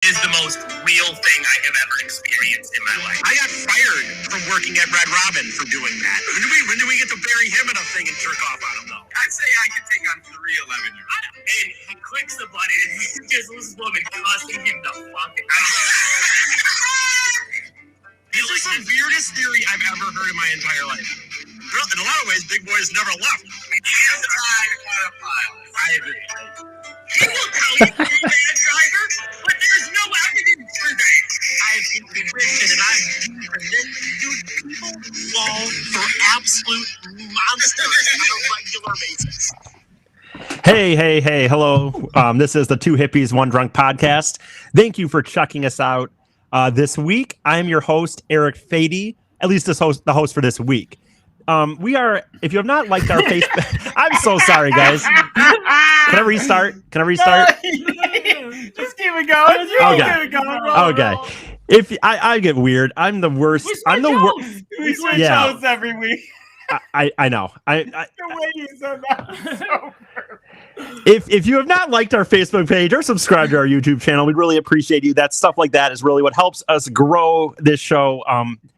is the most real thing I have ever experienced in my life. I got fired from working at Red Robin for doing that. When do we get to bury him in a thing and jerk off on him, though? I'd say I could take on 3 11-year-olds. And he clicks the button and he just this woman cussing him the fuck out. This is the weirdest theory I've ever heard in my entire life. In a lot of ways, Big Boy has never left. I agree. He will tell you you're a bad driver, but there's no evidence for that. I have been convicted, and I'm people fall for absolute monsters on a regular basis. Hey, hello. This is the Two Hippies, One Drunk podcast. Thank you for checking us out this week. I'm your host, Eric Fady, at least the host for this week. We are, if you have not liked our Facebook, I'm so sorry, guys. Can I restart? Just keep it going. Okay. If I get weird, I'm the worst. I'm the worst. We switch hosts every week. I know. The way you said that was so perfect. If you have not liked our Facebook page or subscribed to our YouTube channel, we'd really appreciate you. That stuff like that is really what helps us grow this show.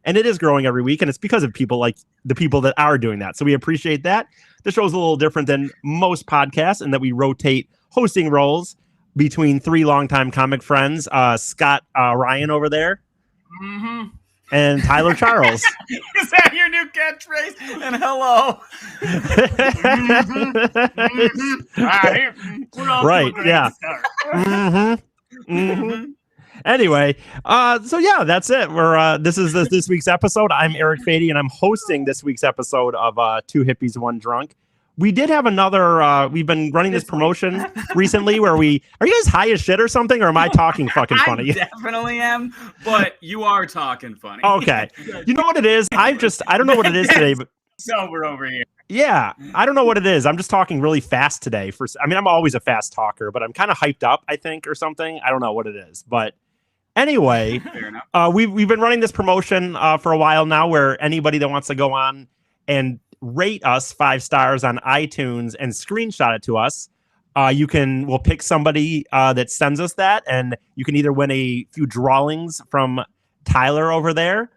And it is growing every week, and it's because of people like the people that are doing that. So we appreciate that. The show's a little different than most podcasts in that we rotate hosting roles between 3 longtime comic friends, Scott Ryan over there, and Tyler Charles. Is that your new catchphrase? And hello. Right, yeah. Anyway, so yeah, that's it. We're this is this week's episode. I'm Eric Fady, and I'm hosting this week's episode of Two Hippies, One Drunk. We did have another. We've been running this promotion recently where are you guys high as shit or something, or am I talking fucking funny? I definitely am, but you are talking funny. Okay, you know what it is? I don't know what it is today, but sober over here. Yeah, I don't know what it is. I'm just talking really fast today. I'm always a fast talker, but I'm kind of hyped up, I think, or something. I don't know what it is, but. Anyway, we've been running this promotion for a while now where anybody that wants to go on and rate us 5 stars on iTunes and screenshot it to us, we'll pick somebody that sends us that, and you can either win a few drawings from Tyler over there,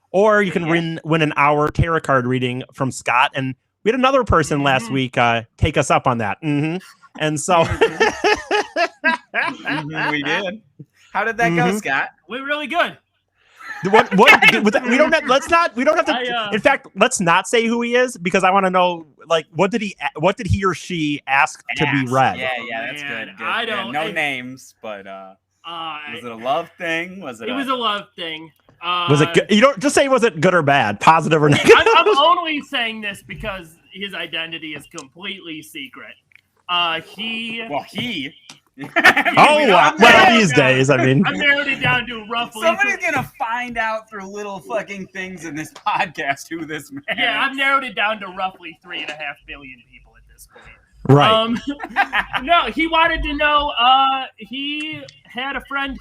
or you can win an hour tarot card reading from Scott. And we had another person last week take us up on that. And so we did. How did that go, Scott? We're really good. What we don't have to. In fact, let's not say who he is because I want to know. Like, what did he or she ask to be read? Yeah, that's good. I don't. No names, but was it a love thing? It was a love thing. Was it good? You don't just say was it good or bad, positive or negative. I'm only saying this because his identity is completely secret. He. These days, I mean, I narrowed it down to roughly. Somebody's gonna find out through little fucking things in this podcast who this man. Yeah, I've narrowed it down to roughly 3.5 billion people at this point. Right. No, he wanted to know. He had a friend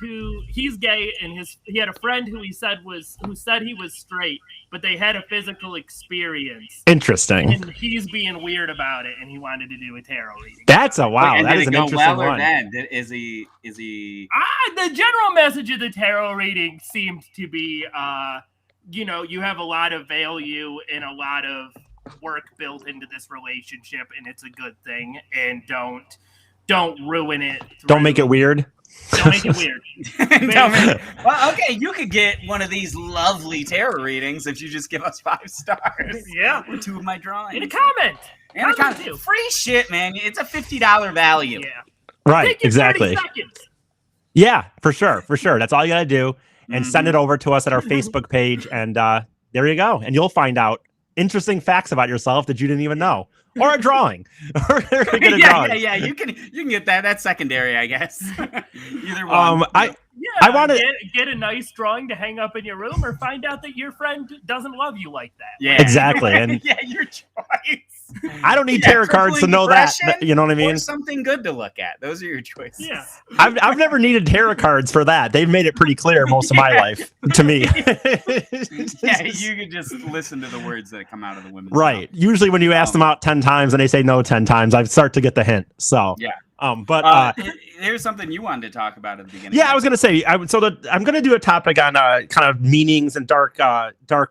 he's gay, and he had a friend who said he was straight, but they had a physical experience. Interesting. And he's being weird about it, and he wanted to do a tarot reading. That's a wow. That is an interesting one. Is he? The general message of the tarot reading seemed to be, you have a lot of value and a lot of work built into this relationship, and it's a good thing, and don't ruin it. Don't make it weird. Don't make it weird. Well, okay, you could get one of these lovely tarot readings if you just give us 5 stars. Yeah. Or 2 of my drawings. In a comment. Free shit, man. It's a $50 value. Yeah. Right, exactly. 30 seconds. Yeah, for sure. That's all you got to do. And send it over to us at our Facebook page. And there you go. And you'll find out interesting facts about yourself that you didn't even know. Or a drawing. Yeah. You can get that. That's secondary, I guess. Either one. I want to get a nice drawing to hang up in your room, or find out that your friend doesn't love you like that. Yeah, exactly. And your choice. I don't need tarot cards to know that. You know what I mean? Or something good to look at. Those are your choices. Yeah. I've never needed tarot cards for that. They've made it pretty clear most of my life to me. Yeah, you could just listen to the words that come out of the women's right. mouth. Usually when you ask them out 10 times and they say no 10 times, I start to get the hint. So yeah. But there's something you wanted to talk about at the beginning. Yeah, I was gonna say. I'm gonna do a topic on kind of meanings and dark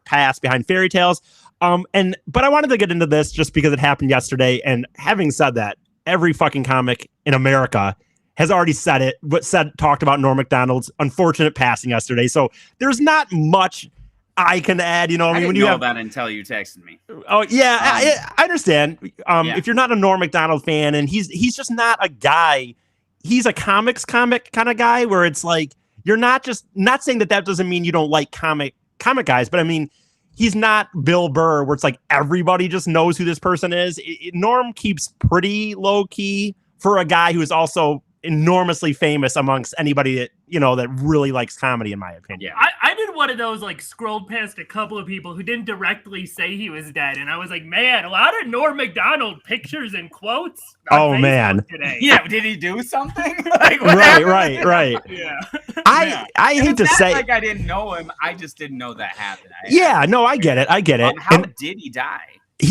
past behind fairy tales. But I wanted to get into this just because it happened yesterday. And having said that, every fucking comic in America has already said it. Talked about Norm Macdonald's unfortunate passing yesterday. So there's not much I can add. You know, I when didn't you know have that until you texted me. Oh yeah, I understand. If you're not a Norm Macdonald fan, and he's just not a guy. He's a comic kind of guy where it's like you're not saying that doesn't mean you don't like comic guys, but I mean he's not Bill Burr where it's like everybody just knows who this person is. Norm keeps pretty low key for a guy who is also enormously famous amongst anybody that that really likes comedy, in my opinion. Yeah. I did one of those, like, scrolled past a couple of people who didn't directly say he was dead, and I was like, man, a lot of Norm Macdonald pictures and quotes on Facebook man today. Yeah, did he do something? Like, what right. Yeah. I hate to say, like I didn't know him. I just didn't know that happened. I get it. How did he die?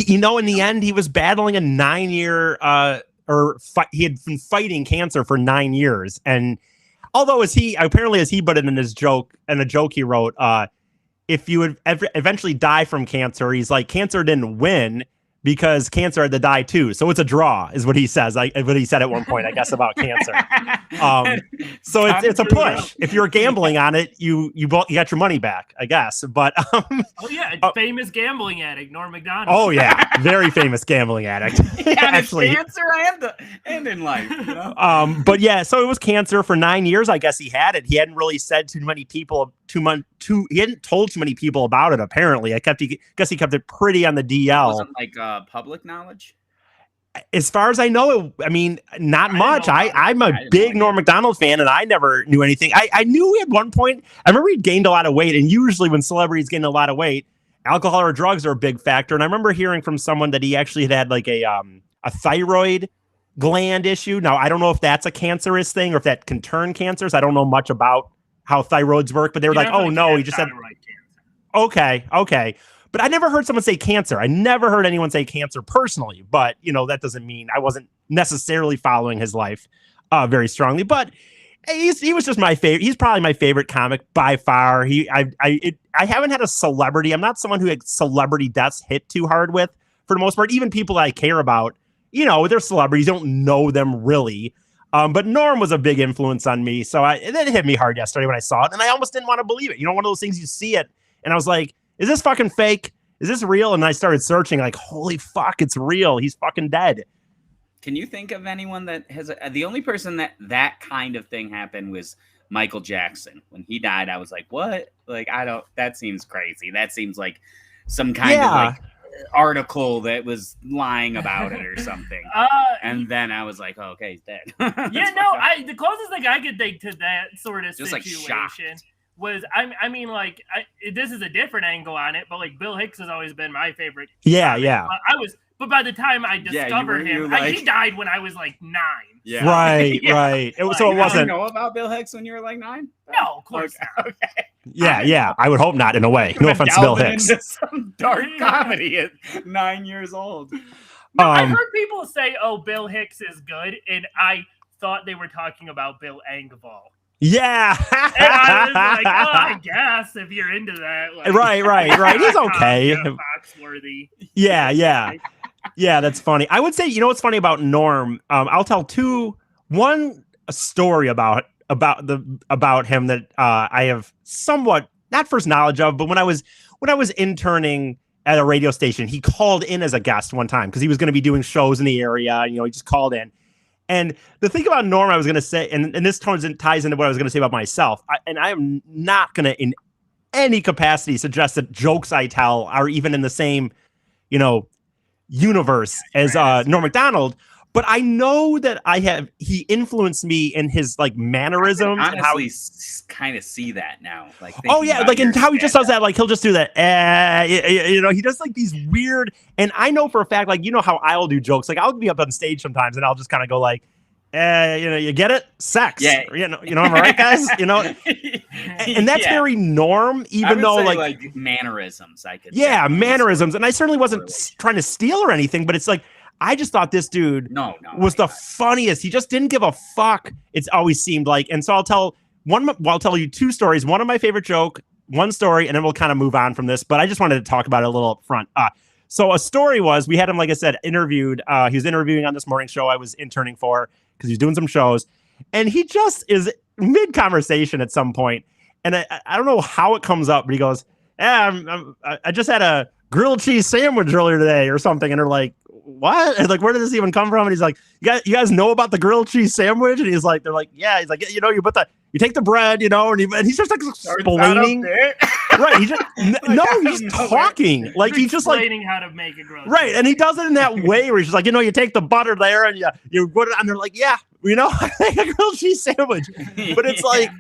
In the end, he was battling a 9-year he had been fighting cancer for 9 years. And although as he put it in his joke, and a joke he wrote, if you would eventually die from cancer, he's like, cancer didn't win because cancer had to die too. So it's a draw is what he says. What he said at one point, I guess, about cancer. So it's a push. If you're gambling on it, you got your money back, I guess. But famous gambling addict, Norm Macdonald. Oh yeah, very famous gambling addict. Actually, cancer and in life. You know? But yeah, so it was cancer for 9 years. I guess he had it. He hadn't really said to many people. He hadn't told too many people about it. Apparently, I guess he kept it pretty on the DL. It wasn't like public knowledge. As far as I know, not much. I'm a big Norm Macdonald fan, and I never knew anything. I knew at one point, I remember he gained a lot of weight, and usually when celebrities gain a lot of weight, alcohol or drugs are a big factor. And I remember hearing from someone that he actually had like a thyroid gland issue. Now, I don't know if that's a cancerous thing or if that can turn cancers. I don't know much about how thyroids work, but they were like, oh no, he just had cancer. Okay. But I never heard someone say cancer. I never heard anyone say cancer personally, but that doesn't mean I wasn't necessarily following his life very strongly, but he was just my favorite. He's probably my favorite comic by far. I haven't had a celebrity. I'm not someone who had celebrity deaths hit too hard with, for the most part. Even people that I care about, they're celebrities, don't know them really. But Norm was a big influence on me. So it hit me hard yesterday when I saw it, and I almost didn't want to believe it. One of those things you see it, and I was like, is this fucking fake? Is this real? And I started searching, like, holy fuck, it's real. He's fucking dead. Can you think of anyone that has the only person that kind of thing happened was Michael Jackson. When he died, I was like, what? Like, that seems crazy. That seems like some kind of like article that was lying about it or something. And then I was like, oh, okay, he's dead. The closest thing I could think to that sort of just situation was, this is a different angle on it, but like Bill Hicks has always been my favorite. Yeah. But by the time I discovered him, he died when I was like 9. Yeah. Right. So it wasn't. Did you know about Bill Hicks when you were like 9? No, of course not. Okay. Yeah. I would hope not, in a way. No offense to Bill Hicks. Into some dark comedy at 9 years old. No, I heard people say, "Oh, Bill Hicks is good," and I thought they were talking about Bill Engvall. Yeah. And I was like, I guess if you're into that. Like, right. He's okay. Foxworthy. Yeah. Yeah, that's funny. I would say, what's funny about Norm? I'll tell a story about him that I have somewhat not first knowledge of, but when I was interning at a radio station, he called in as a guest one time because he was going to be doing shows in the area. He just called in. And the thing about Norm, I was going to say, and this ties into what I was going to say about myself, I am not going to in any capacity suggest that jokes I tell are even in the same, universe as Norm Macdonald. but I know that he influenced me in his like mannerisms I and how honestly kind of see that now. Like, oh yeah, like and how he just does that. Like he'll just do that. He does like these weird. And I know for a fact, like how I'll do jokes. Like I'll be up on stage sometimes, and I'll just kind of go like, you get it, sex. Yeah, am I right, guys? And that's very Norm. Even though like mannerisms, I could. Yeah, mannerisms, and I certainly wasn't trying to steal or anything, but it's like. I just thought this dude was the funniest. He just didn't give a fuck. It's always seemed like. And so I'll tell you two stories. One of my favorite joke, one story, and then we'll kind of move on from this. But I just wanted to talk about it a little up front. So a story was we had him, like I said, interviewed. He was interviewing on this morning show I was interning for because he was doing some shows. And he just is mid-conversation at some point. And I don't know how it comes up, but he goes, I just had a grilled cheese sandwich earlier today or something. And they're like, what? And like, where did this even come from? And he's like, you guys know about the grilled cheese sandwich? And he's like, they're like, yeah. He's like, you take the bread, and he's just like explaining. Right. He's just talking. Like he's just explaining how to make a grilled cheese. Right. And he does it in that way where he's just like, you take the butter there and you put it, and they're like, yeah, I make a grilled cheese sandwich. But it's like,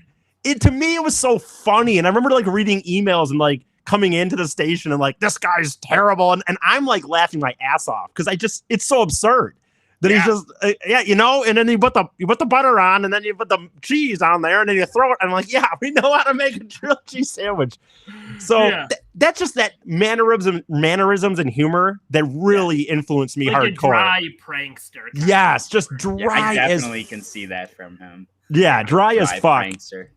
to me, it was so funny. And I remember like reading emails and like, coming into the station and like, this guy's terrible. And I'm like laughing my ass off because it's so absurd that he's just, and then you put the butter on and then you put the cheese on there and then you throw it. I'm like, yeah, we know how to make a grilled cheese sandwich. So that's just that mannerisms and humor that really influenced me like hardcore. A dry prankster. Yes, just dry I definitely can see that from him. Yeah, dry as fuck. Prankster.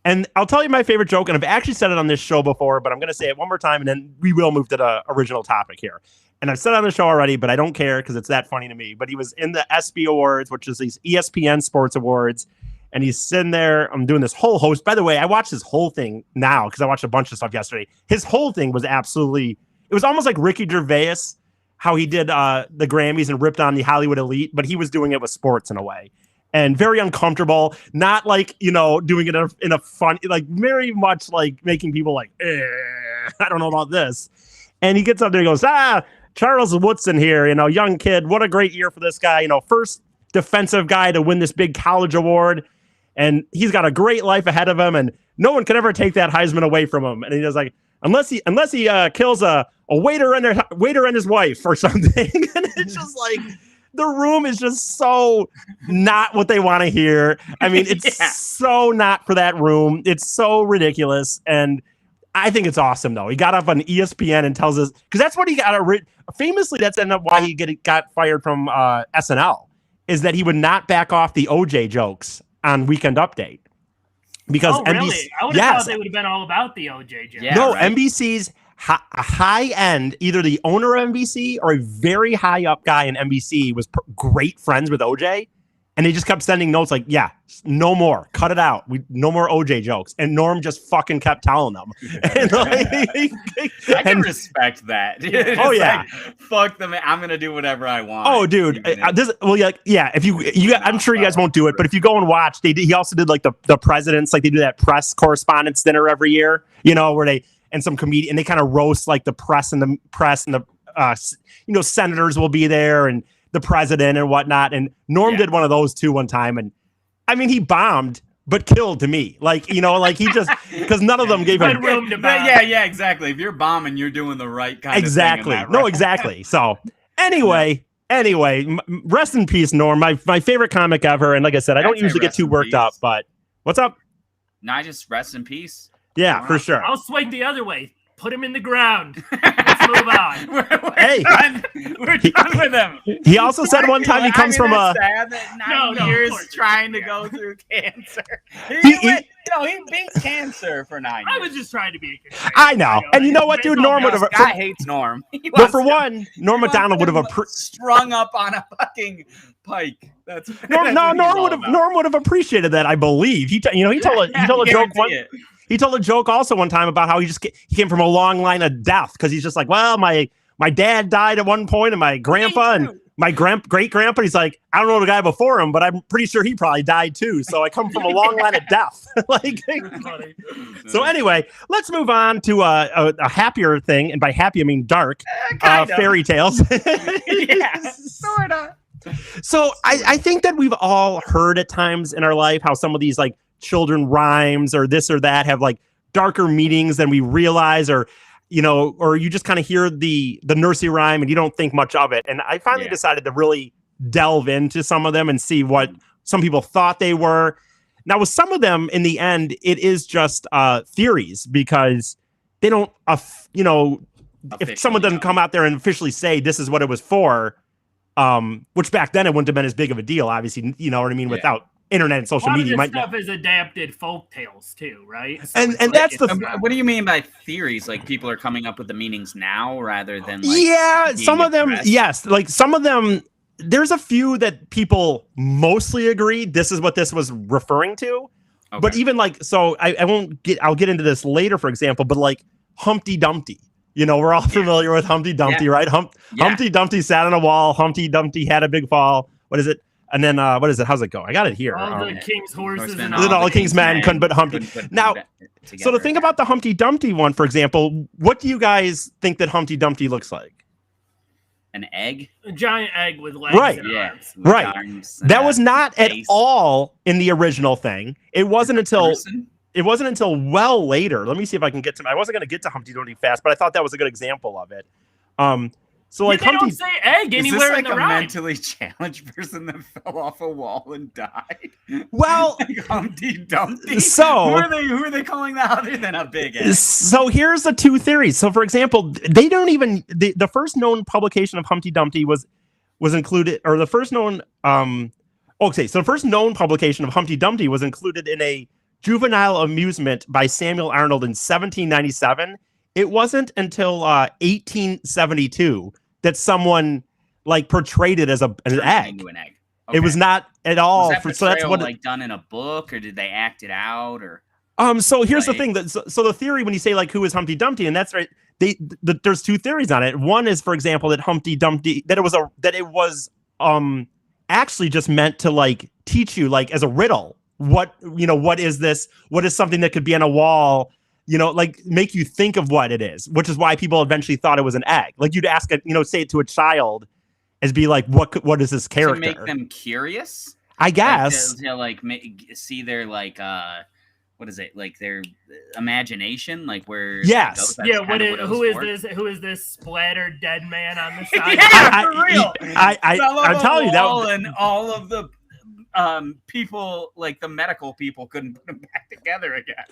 And I'll tell you my favorite joke, and I've actually said it on this show before, but I'm going to say it one more time, and then we will move to the original topic here. And I've said it on the show already, but I don't care because it's that funny to me. But he was in the ESPY Awards, which is these ESPN Sports Awards, and he's sitting there. I'm doing this whole host. By the way, I watched his whole thing now because I watched a bunch of stuff yesterday. His whole thing was it was almost like Ricky Gervais, how he did the Grammys and ripped on the Hollywood elite, but he was doing it with sports in a way. And very uncomfortable, not like, doing it in a fun, like very much like making people like, I don't know about this. And he gets up there and goes, Charles Woodson here, young kid. What a great year for this guy. First defensive guy to win this big college award. And he's got a great life ahead of him. And no one can ever take that Heisman away from him. And he does like, unless he kills a waiter and his wife or something. And it's just like, the room is just so not what they want to hear. I mean, it's so not for that room. It's so ridiculous. And I think it's awesome, though. He got up on ESPN and tells us, because that's what he got. Famously, that's ended up why he got fired from SNL, is that he would not back off the OJ jokes on Weekend Update. Because NBC, really? I would have thought they would have been all about the OJ jokes. Yeah, no, right. NBC's a high end, either the owner of NBC or a very high up guy in NBC was great friends with OJ, and they just kept sending notes like, "Yeah, no more, cut it out. No more OJ jokes." And Norm just fucking kept telling them. And I can respect that. Oh yeah, like, fuck them. I'm gonna do whatever I want. Oh dude, if you, I'm sure you guys won't do it, but if you go and watch, he also did like the presidents, like they do that press correspondence dinner every year, where they. And some comedian, and they kind of roast like the press and the senators will be there and the president and whatnot. And Norm did one of those too one time, and I mean he bombed but killed to me. Like he just because none of them gave him room to bomb. Yeah, exactly. If you're bombing, you're doing the right kind of thing. Exactly. No, exactly. So anyway, rest in peace, Norm. My favorite comic ever. And like I said, I don't usually get too worked up, but what's up? No, I just rest in peace. Yeah, for sure. I'll swing the other way. Put him in the ground. Let's move on. We're done with him. He also said one time he comes from a... sad that 9 years trying to go through cancer. He beat cancer for 9 years. I was just trying to be a good I know. And you know what, dude? Norm would have... Guy hates Norm. But for one, Norm Macdonald would have... strung up on a fucking pike. Norm would have appreciated that, I believe. He told a joke one... He told a joke also one time about how he came from a long line of death because he's just like, well, my dad died at one point and my grandpa and my great grandpa. He's like, I don't know the guy before him, but I'm pretty sure he probably died too. So I come from a long line of death. So anyway, let's move on to a happier thing, and by happy I mean dark fairy tales. Yeah, sort of. So I think that we've all heard at times in our life how some of these like children rhymes or this or that have like darker meanings than we realize, or or you just kind of hear the nursery rhyme and you don't think much of it. And I finally decided to really delve into some of them and see what some people thought they were. Now, with some of them, in the end, it is just theories, because they don't, if someone doesn't come out there and officially say this is what it was for, which back then it wouldn't have been as big of a deal, obviously, you know what I mean, without internet and social media. This stuff is adapted folk tales too, right? So and that's what do you mean by theories? Like people are coming up with the meanings now rather than some of them, yes, like some of them. There's a few that people mostly agree this is what this was referring to. Okay. But even so I'll get into this later, for example, but like Humpty Dumpty, we're all familiar with Humpty Dumpty, right? Humpty Dumpty sat on a wall. Humpty Dumpty had a big fall. What is it? And then what is it? How's it go? I got it here. All the king's horses and all the king's men couldn't but Humpty. Now, so to think about the Humpty Dumpty one, for example, what do you guys think that Humpty Dumpty looks like? An egg? A giant egg with legs and arms. Right. That was not at all in the original thing. It wasn't until well later. Let me see if I can get to. I wasn't going to get to Humpty Dumpty fast, but I thought that was a good example of it. So like they don't say egg anywhere in the rhyme. A mentally challenged person that fell off a wall and died? Well, like Humpty Dumpty. So who are they calling that other than a big egg? So here's the two theories. So for example, they don't even the first known publication of Humpty Dumpty was included, or the first known so the first known publication of Humpty Dumpty was included in a juvenile amusement by Samuel Arnold in 1797. It wasn't until 1872 that someone portrayed it as an egg. Into an egg. Okay. It was not at all. Was that that's what done in a book, or did they act it out, or? So here's the thing. So the theory, when you say who is Humpty Dumpty, and that's right. There's two theories on it. One is, for example, that Humpty Dumpty that it was actually just meant to teach you as a riddle. What is this? What is something that could be on a wall? Make you think of what it is, which is why people eventually thought it was an egg. You'd ask it, say it to a child, as be what is this character? To make them curious, I guess. To see their what is it, their imagination, where yes, who is this splattered dead man on the side? Yeah, for real. I'm telling you that, and all of the people, the medical people, couldn't put them back together again.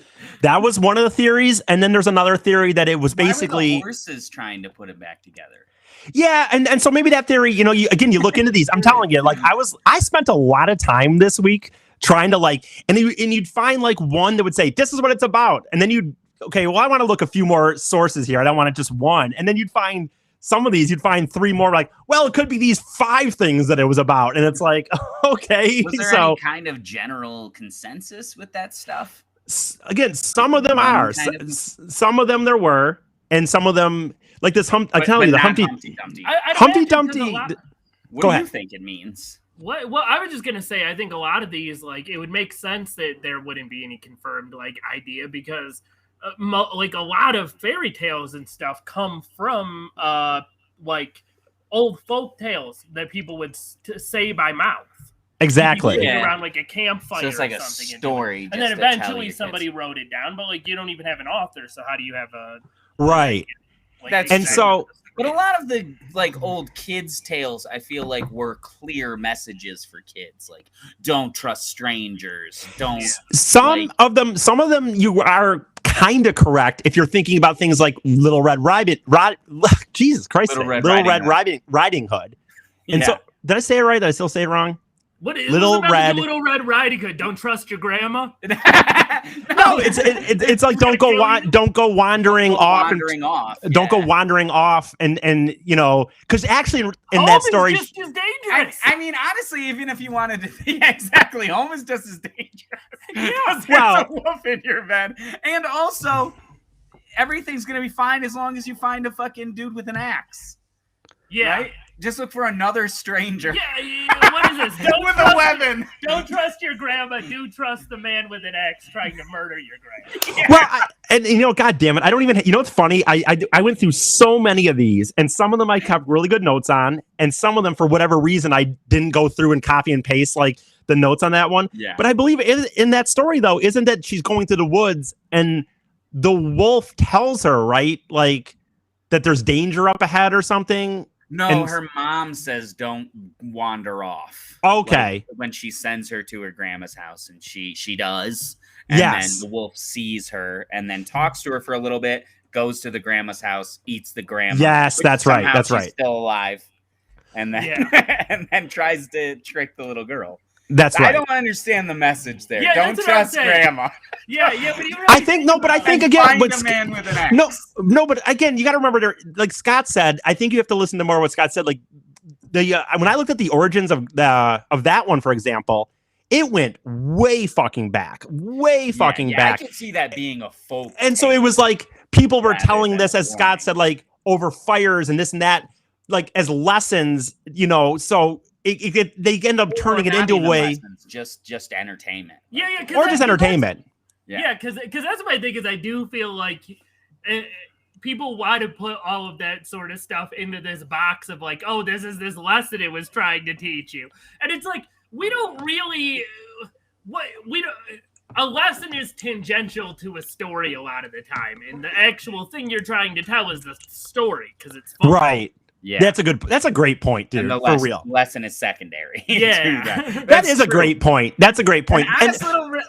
That was one of the theories, and then there's another theory that it was basically the horses trying to put it back together. Yeah, and so maybe that theory, you look into these. I'm telling you, I spent a lot of time this week trying to and you'd find one that would say this is what it's about, and then I want to look a few more sources here. I don't want it just one, and then you'd find. Some of these, you'd find three more it could be these 5 things that it was about. And it's okay. Was there any kind of general consensus with that stuff? Again, some of them are. Some of them there were. And some of them, this I tell you, the Humpty Dumpty. Humpty Dumpty. What do you think it means? Well, I was just going to say, I think a lot of these, it would make sense that there wouldn't be any confirmed, idea, because... a lot of fairy tales and stuff come from old folk tales that people would say by mouth. Exactly. Around a campfire, so it's or a something, story, and then eventually somebody wrote it down. But you don't even have an author, so how do you have a right? But a lot of the old kids' tales, I feel were clear messages for kids, don't trust strangers, don't. Some of them, you are kind of correct if you're thinking about things like Little Red Jesus Christ, Little Red Riding Hood. And so, did I say it right? Did I still say it wrong? What is Little Red Riding Hood? Don't trust your grandma. No, it's don't go wandering off. Don't go wandering off, and because actually in that story, just as dangerous. I mean, honestly, even if you wanted to, exactly, home is just as dangerous. There's a wolf in your bed, and also everything's gonna be fine as long as you find a fucking dude with an axe. Yeah. Right? Just look for another stranger. Yeah, what is this? With a weapon. Don't trust your grandma. Do trust the man with an axe trying to murder your grandma. Yeah. And God damn it, I don't even. It's funny. I went through so many of these, and some of them I kept really good notes on, and some of them for whatever reason I didn't go through and copy and paste like the notes on that one. Yeah. But I believe in that story though, isn't that she's going through the woods and the wolf tells her, right, like that there's danger up ahead or something. No, and her mom says don't wander off. Okay. Like, when she sends her to her grandma's house, and she does. And yes. then the wolf sees her and then talks to her for a little bit, goes to the grandma's house, eats the grandma. Yes, that's right. That's she's right. Still alive. And then and then tries to trick the little girl. That's right. I don't understand the message there. Yeah, don't trust grandma. Yeah, but you really I think but I think again, find a man with an axe. No, but again, you got to remember, like Scott said. I think you have to listen to more of what Scott said. Like when I looked at the origins of that one, for example, it went way fucking back, back. I could see that being a folk. And so it was like people were telling this, as Scott said, like over fires and this and that, like as lessons, so. They end up turning it into a way, just entertainment. Yeah, or just entertainment. Yeah, because that's my thing. Is I do feel like people want to put all of that sort of stuff into this box of like, oh, this is this lesson it was trying to teach you, and it's like we don't really a lesson is tangential to a story a lot of the time, and the actual thing you're trying to tell is the story because it's fun. Right. Yeah, that's a great point, dude. And for real, lesson is secondary. Yeah, that is a great point. That's a great point. And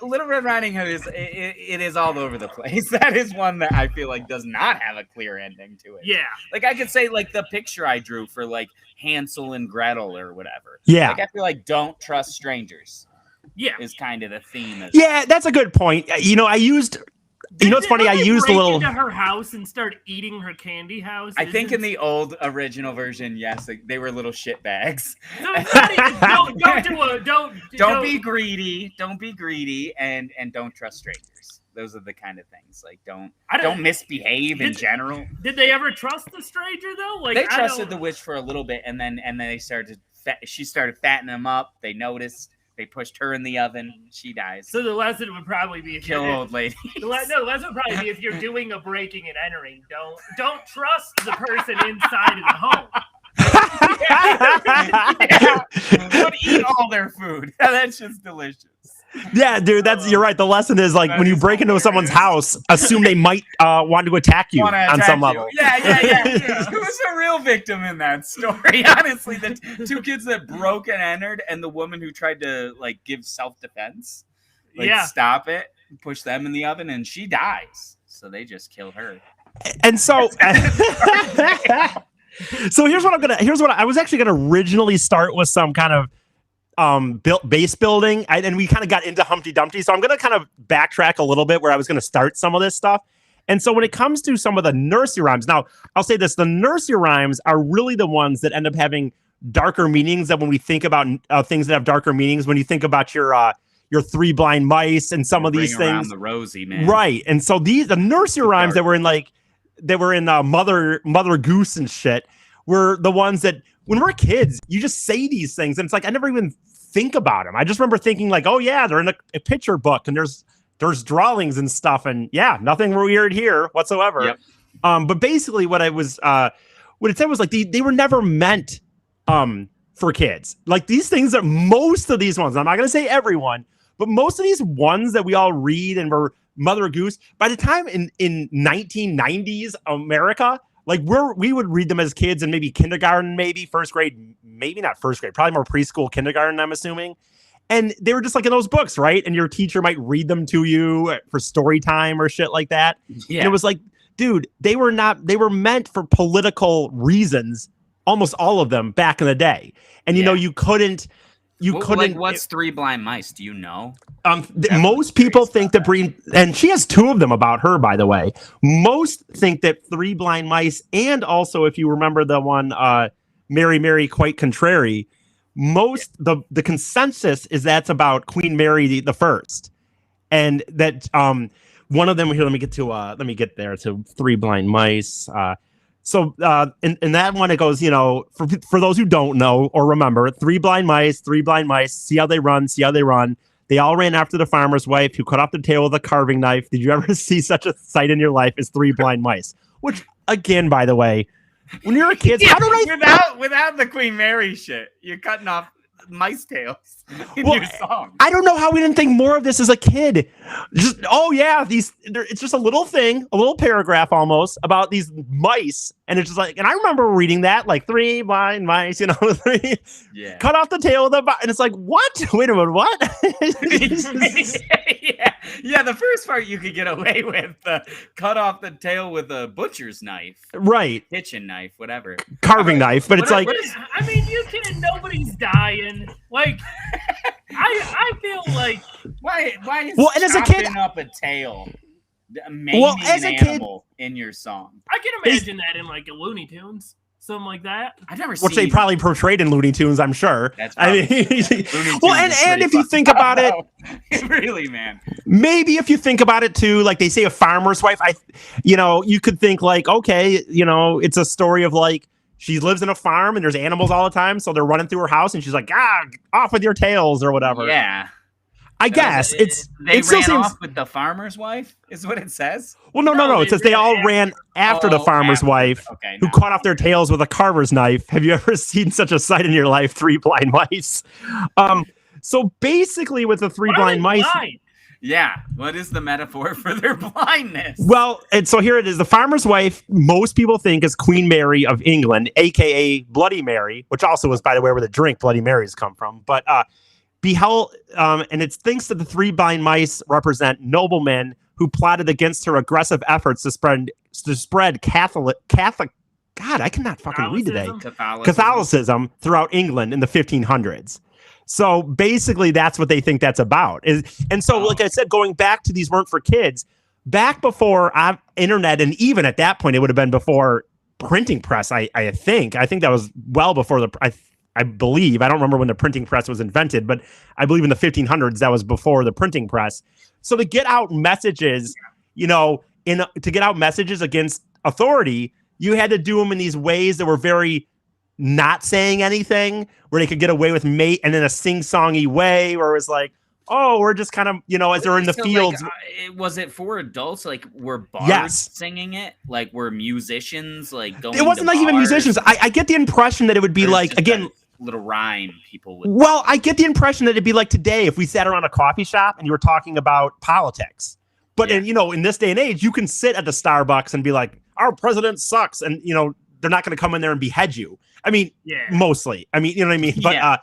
Little Red Riding Hood it is all over the place. That is one that I feel like does not have a clear ending to it. Yeah, like I could say like the picture I drew for like Hansel and Gretel or whatever. Yeah, like I feel like don't trust strangers. Yeah, is kind of the theme. Yeah, that's a good point. I used. It's funny. I used a little into her house and start eating her candy house. I think in the old original version, yes, they were little shit bags. No, don't be greedy. Don't be greedy, and don't trust strangers. Those are the kind of things. Like don't misbehave in general. Did they ever trust the stranger though? Like they trusted the witch for a little bit, and then they started. She started fattening them up. They noticed. They pushed her in the oven. She dies. So the lesson would probably be kill old lady. The lesson would probably be if you're doing a breaking and entering, don't trust the person inside of the home. Don't eat all their food. That's just delicious. Yeah, dude, you're right. The lesson is like when you break into someone's house, assume they might want to attack you on some level. Yeah. Who was a real victim in that story? Honestly, the two kids that broke and entered, and the woman who tried to like give self-defense, stop it, push them in the oven, and she dies. So they just kill her. And so, so here's what I was actually gonna originally start with some kind of base building, and we kind of got into Humpty Dumpty, so I'm going to kind of backtrack a little bit where I was going to start some of this stuff. And so when it comes to some of the nursery rhymes, now I'll say this, the nursery rhymes are really the ones that end up having darker meanings. That when we think about things that have darker meanings, when you think about your Three Blind Mice and some of these things, around the Rosie, man, right? And so the nursery rhymes that were in Mother Goose and shit were the ones that when we're kids, you just say these things, and it's like I never even think about them. I just remember thinking like, oh yeah, they're in a picture book, and there's drawings and stuff, and yeah, nothing weird here whatsoever. Yep. But basically, what it said was like they were never meant for kids. Like these things that most of these ones, I'm not gonna say everyone, but most of these ones that we all read and were Mother Goose, by the time in 1990s America. Like we would read them as kids in maybe kindergarten, maybe first grade, maybe not first grade, probably more preschool, kindergarten, I'm assuming. And they were just like in those books, right? And your teacher might read them to you for story time or shit like that. Yeah. And it was like, dude, they were meant for political reasons, almost all of them back in the day. And you couldn't. Like, what's Three Blind Mice? Do you know? Most people think that and she has two of them about her, by the way. Most think that Three Blind Mice, and also if you remember the one Mary, Mary, Quite Contrary, the consensus is that's about Queen Mary the First, and that one of them here. Let me get there to Three Blind Mice. So in that one, it goes, for those who don't know or remember, three blind mice, see how they run. They all ran after the farmer's wife, who cut off the tail with a carving knife. Did you ever see such a sight in your life as three blind mice? Which, again, by the way, when you're a kid, how do without the Queen Mary shit, you're cutting off mice tails in your song. I don't know how we didn't think more of this as a kid. Just it's just a little thing, a little paragraph almost about these mice, and it's just like, and I remember reading that like three blind mice, cut off the tail of and it's like, what? Wait a minute, what? yeah. The first part you could get away with, cut off the tail with a butcher's knife, right? Kitchen knife, whatever, carving knife, but it's like, I mean, you can, nobody's dying. Like, I feel like why is and as a kid, up a tail maiming as an a kid, animal in your song? I can imagine that in like a Looney Tunes, something like that. I've never seen. Which they probably portrayed in Looney Tunes, I'm sure. That's and if you think about it, really, man, maybe if you think about it too, like they say a farmer's wife, you could think like, okay, it's a story of like, she lives in a farm and there's animals all the time. So they're running through her house and she's like, off with your tails or whatever. Yeah. I guess they ran off with the farmer's wife is what it says. Well, no. It says they all ran after the farmer's wife who cut off their tails with a carver's knife. Have you ever seen such a sight in your life? Three blind mice. So basically with the three blind mice. Yeah. What is the metaphor for their blindness? Well, and so here it is. The farmer's wife, most people think is Queen Mary of England, a.k.a. Bloody Mary, which also is, by the way, where the drink Bloody Marys come from. But beheld, and it thinks that the three blind mice represent noblemen who plotted against her aggressive efforts to spread Catholic. God, I cannot fucking read today. Catholicism throughout England in the 1500s. So basically, that's what they think that's about. And so, like I said, going back to these weren't for kids, back before internet, and even at that point, it would have been before printing press. I think that was well before I believe. I don't remember when the printing press was invented, but I believe in the 1500s that was before the printing press. So to get out messages, to get out messages against authority, you had to do them in these ways that were very not saying anything, where they could get away with mate, and in a sing-songy way, where it was like, oh, we're just kind of, as they're in the fields. Like, was it for adults? Like, were bards singing it? Like, were musicians like going? It wasn't like even musicians. I get the impression that it would be like, again, little rhyme people would. Well, I get the impression that it'd be like today if we sat around a coffee shop and you were talking about politics. But in this day and age, you can sit at the Starbucks and be like, our president sucks, and they're not going to come in there and behead you. I mean, mostly. I mean, you know what I mean? But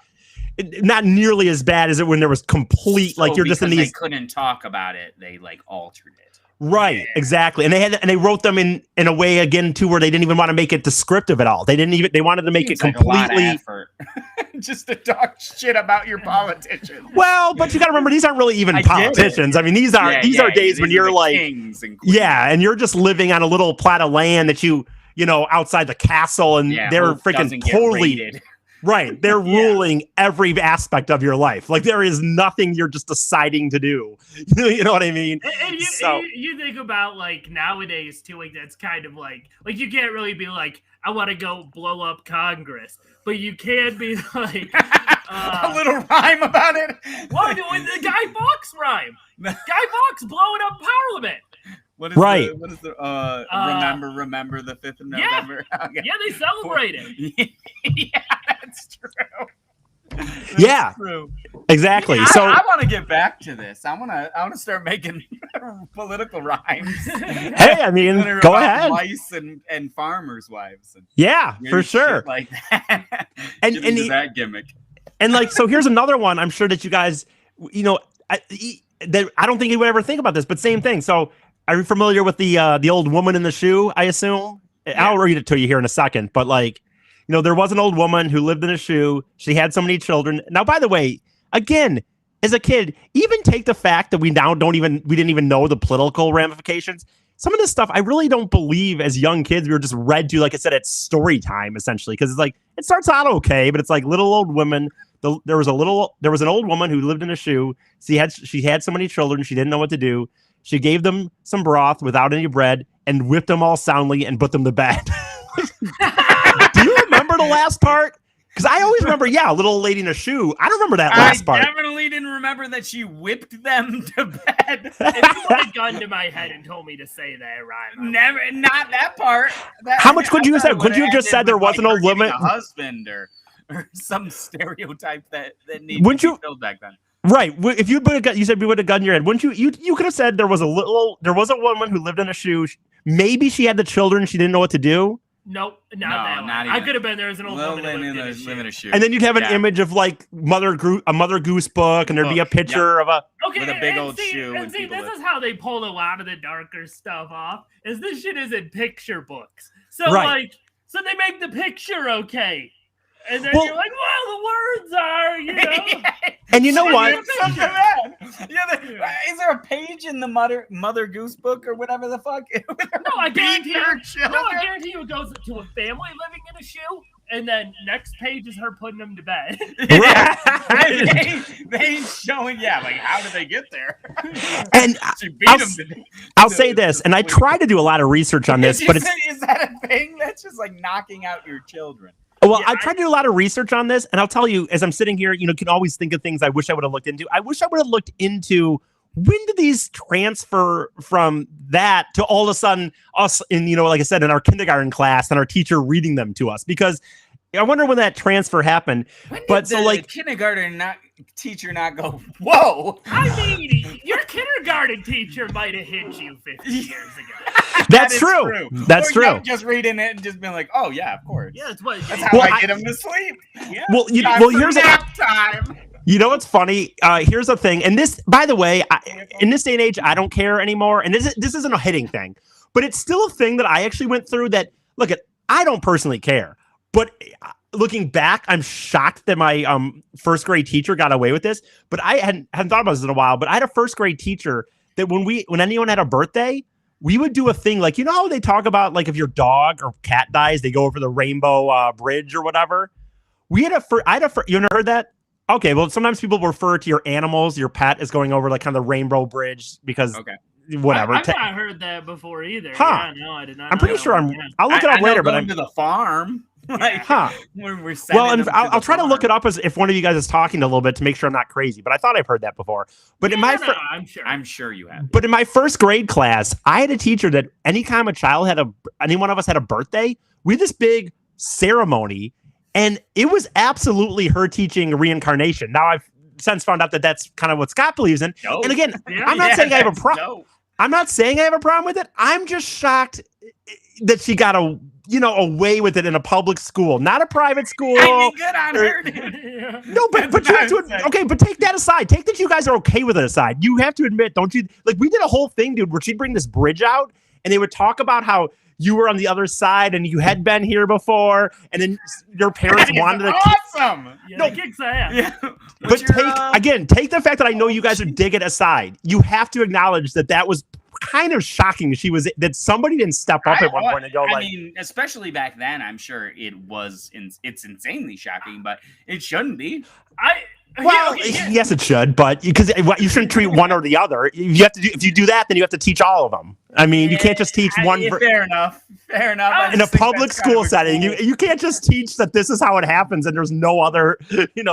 not nearly as bad as it when there was complete, like, you're just in these. They couldn't talk about it. They like altered it. Right, exactly. And they wrote them in a way again too where they didn't even want to make it descriptive at all. They wanted to make it completely like a lot of effort. Just to talk shit about your politicians. Well, but you got to remember, these aren't really even politicians. I mean, these are days when you're like, and you're just living on a little plot of land that outside the castle, and they're freaking totally right. They're ruling every aspect of your life. Like, there is nothing you're just deciding to do. You know what I mean? And you think about like nowadays too, like that's kind of like you can't really be like, I want to go blow up Congress, but you can be like a little rhyme about it. What doing the Guy Fawkes rhyme? Guy Fawkes blowing up Parliament. What is the remember the 5th of November? Okay. Yeah, they celebrate it. Yeah, that's true. That's true. Exactly. So I want to get back to this. I want to start making political rhymes. Hey, I mean, go ahead. Mice and farmers' wives. And for sure. Like that. and that gimmick. And like, so here's another one. I'm sure that you guys, I don't think you would ever think about this, but same thing. So, are you familiar with the old woman in the shoe, I assume? Yeah. I'll read it to you here in a second. But like, there was an old woman who lived in a shoe. She had so many children. Now, by the way, again, as a kid, even take the fact that we didn't even know the political ramifications. Some of this stuff I really don't believe as young kids we were just read to, like I said, at story time, essentially. Because it's like, it starts out okay, but it's like little old women. There was an old woman who lived in a shoe. She had so many children, she didn't know what to do. She gave them some broth without any bread and whipped them all soundly and put them to bed. Do you remember the last part? Because I always remember, a little old lady in a shoe. I don't remember that last part. I definitely didn't remember that she whipped them to bed. If you put a gun to my head and told me to say that, Ryan, Never, not that part. How much could you have said? Could you have just said there wasn't no limit? A husband or some stereotype that needed to be filled back then. Right. If you put a gun, you said we would have gun in your head. Wouldn't you? You could have said there was a woman who lived in a shoe. Maybe she had the children. She didn't know what to do. Nope, not I could have been there as an old woman in a shoe. And then you'd have an image of like a Mother Goose book, and there'd be a picture of a with a big old shoe. And see, this is how they pulled a lot of the darker stuff off. Is this shit is in picture books? So so they make the picture okay. And then you're like, well, the words are, And you know what? Is there a page in the Mother Goose book or whatever the fuck? No, I guarantee you it goes to a family living in a shoe, and then next page is her putting them to bed. They ain't showing, like, how did they get there? And I'll say this, and I try to do a lot of research on this, but is that a thing? That's just like knocking out your children. Well, I tried to do a lot of research on this, and I'll tell you, as I'm sitting here, you can always think of things I wish I would have looked into. I wish I would have looked into when did these transfer from that to all of a sudden us in, like I said, in our kindergarten class and our teacher reading them to us, because I wonder when that transfer happened. When did the kindergarten teacher not go, whoa? I mean, your kindergarten teacher might have hit you 50 years ago. That's true. That's true. Just reading it and just being like, oh yeah, of course. Yeah, that's how I get him to sleep. Yeah. Well, here's nap time. You know what's funny? Here's the thing, and this, by the way, in this day and age, I don't care anymore. And this isn't a hitting thing, but it's still a thing that I actually went through. That I don't personally care, but looking back, I'm shocked that my first grade teacher got away with this. But I hadn't thought about this in a while. But I had a first grade teacher that when anyone had a birthday, we would do a thing like, how they talk about, like, if your dog or cat dies, they go over the rainbow bridge or whatever. You ever heard that? Okay, well, sometimes people refer to your animals, your pet, as going over like kind of the rainbow bridge because whatever. I've not heard that before either. Huh. Yeah, no, I did not. I'm pretty sure I'll look it up later, but I'm to the farm. Like, when we're I'll try to look it up as if one of you guys is talking a little bit to make sure I'm not crazy. But I thought I've heard that before. But I'm sure you have. But in my first grade class, I had a teacher that anytime a child any one of us had a birthday, we had this big ceremony, and it was absolutely her teaching reincarnation. Now I've since found out that that's kind of what Scott believes in. No. And again, I'm not saying I have a problem. I'm not saying I have a problem with it. I'm just shocked that she got away with it in a public school, not a private school. I mean, good on her. No, but you have to. Okay, but take that aside. Take that you guys are okay with it aside. You have to admit, don't you? Like, we did a whole thing, dude, where she'd bring this bridge out, and they would talk about how you were on the other side and you had been here before, and then your parents wanted to. Awesome. No, kicks ass. Yeah. But take the fact that I know you guys would dig it aside. You have to acknowledge that was kind of shocking. That somebody didn't step up at one point and go I mean, especially back then, I'm sure it's insanely shocking, but it shouldn't be. Yes, it should, but because you shouldn't treat one or the other. You have to do. If you do that, then you have to teach all of them. I mean, you can't just teach one. Fair enough. In a public school setting, you can't just teach that this is how it happens, and there's no other,